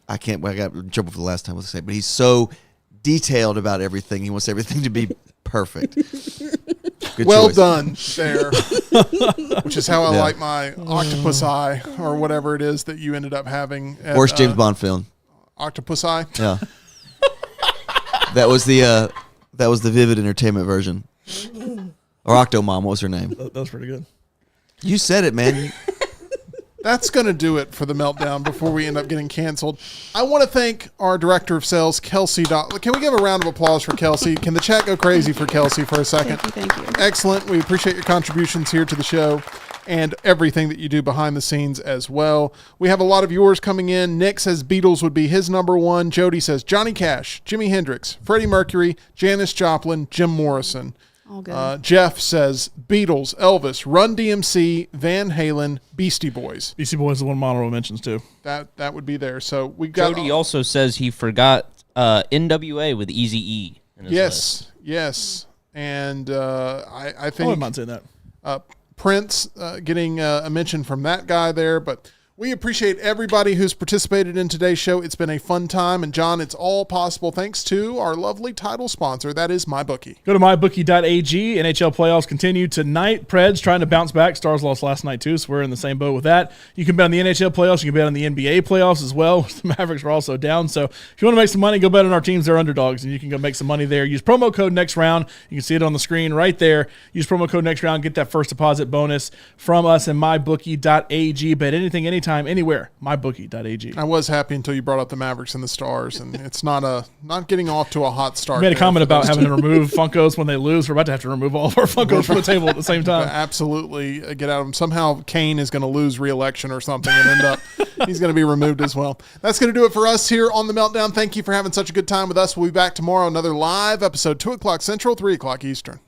Speaker 2: I got in trouble for the last time what to say, but he's so detailed about everything. He wants everything to be perfect. Good
Speaker 1: well
Speaker 2: choice.
Speaker 1: done there, which is how I like my octopus eye or whatever it is that you ended up having.
Speaker 2: Worst James Bond film.
Speaker 1: Octopus eye?
Speaker 2: Yeah. That was the Vivid Entertainment version. Or Octomom, what was her name?
Speaker 3: That was pretty good.
Speaker 2: You said it, man.
Speaker 1: That's going to do it for the Meltdown before we end up getting canceled. I want to thank our director of sales, Kelsey Dollar. Can we give a round of applause for Kelsey? Can the chat go crazy for Kelsey for a second?
Speaker 5: Thank you.
Speaker 1: Excellent. We appreciate your contributions here to the show and everything that you do behind the scenes as well. We have a lot of yours coming in. Nick says Beatles would be his number one. Jody says Johnny Cash, Jimi Hendrix, Freddie Mercury, Janis Joplin, Jim Morrison.
Speaker 5: All good.
Speaker 1: Jeff says Beatles, Elvis, Run DMC, Van Halen, Beastie Boys.
Speaker 3: Beastie Boys is one of honorable mentions too.
Speaker 1: That would be there. So we got.
Speaker 4: Jody also says he forgot NWA with Eazy-E.
Speaker 1: Yes, and I
Speaker 3: I
Speaker 1: think
Speaker 3: wouldn't mind saying that.
Speaker 1: Prince getting a mention from that guy there, but we appreciate everybody who's participated in today's show. It's been a fun time, and John, it's all possible thanks to our lovely title sponsor, that is MyBookie.
Speaker 3: Go to mybookie.ag. NHL playoffs continue tonight. Preds trying to bounce back. Stars lost last night too, so we're in the same boat with that. You can bet on the NHL playoffs. You can bet on the NBA playoffs as well. The Mavericks are also down, so if you want to make some money, go bet on our teams. They're underdogs, and you can go make some money there. Use promo code next round. You can see it on the screen right there. Use promo code next round. Get that first deposit bonus from us and mybookie.ag. Bet anything, anytime, anywhere. mybookie.ag.
Speaker 1: I was happy until you brought up the Mavericks and the Stars, and it's not getting off to a hot start.
Speaker 3: You made a comment about having to remove Funkos when they lose. We're about to have to remove all of our Funkos from the table at the same time.
Speaker 1: Absolutely get out of them. Somehow Kane is going to lose re-election or something and end up he's going to be removed as well. That's going to do it for us here on The Meltdown. Thank you for having such a good time with us. We'll be back tomorrow, another live episode, 2 o'clock Central, 3 o'clock Eastern.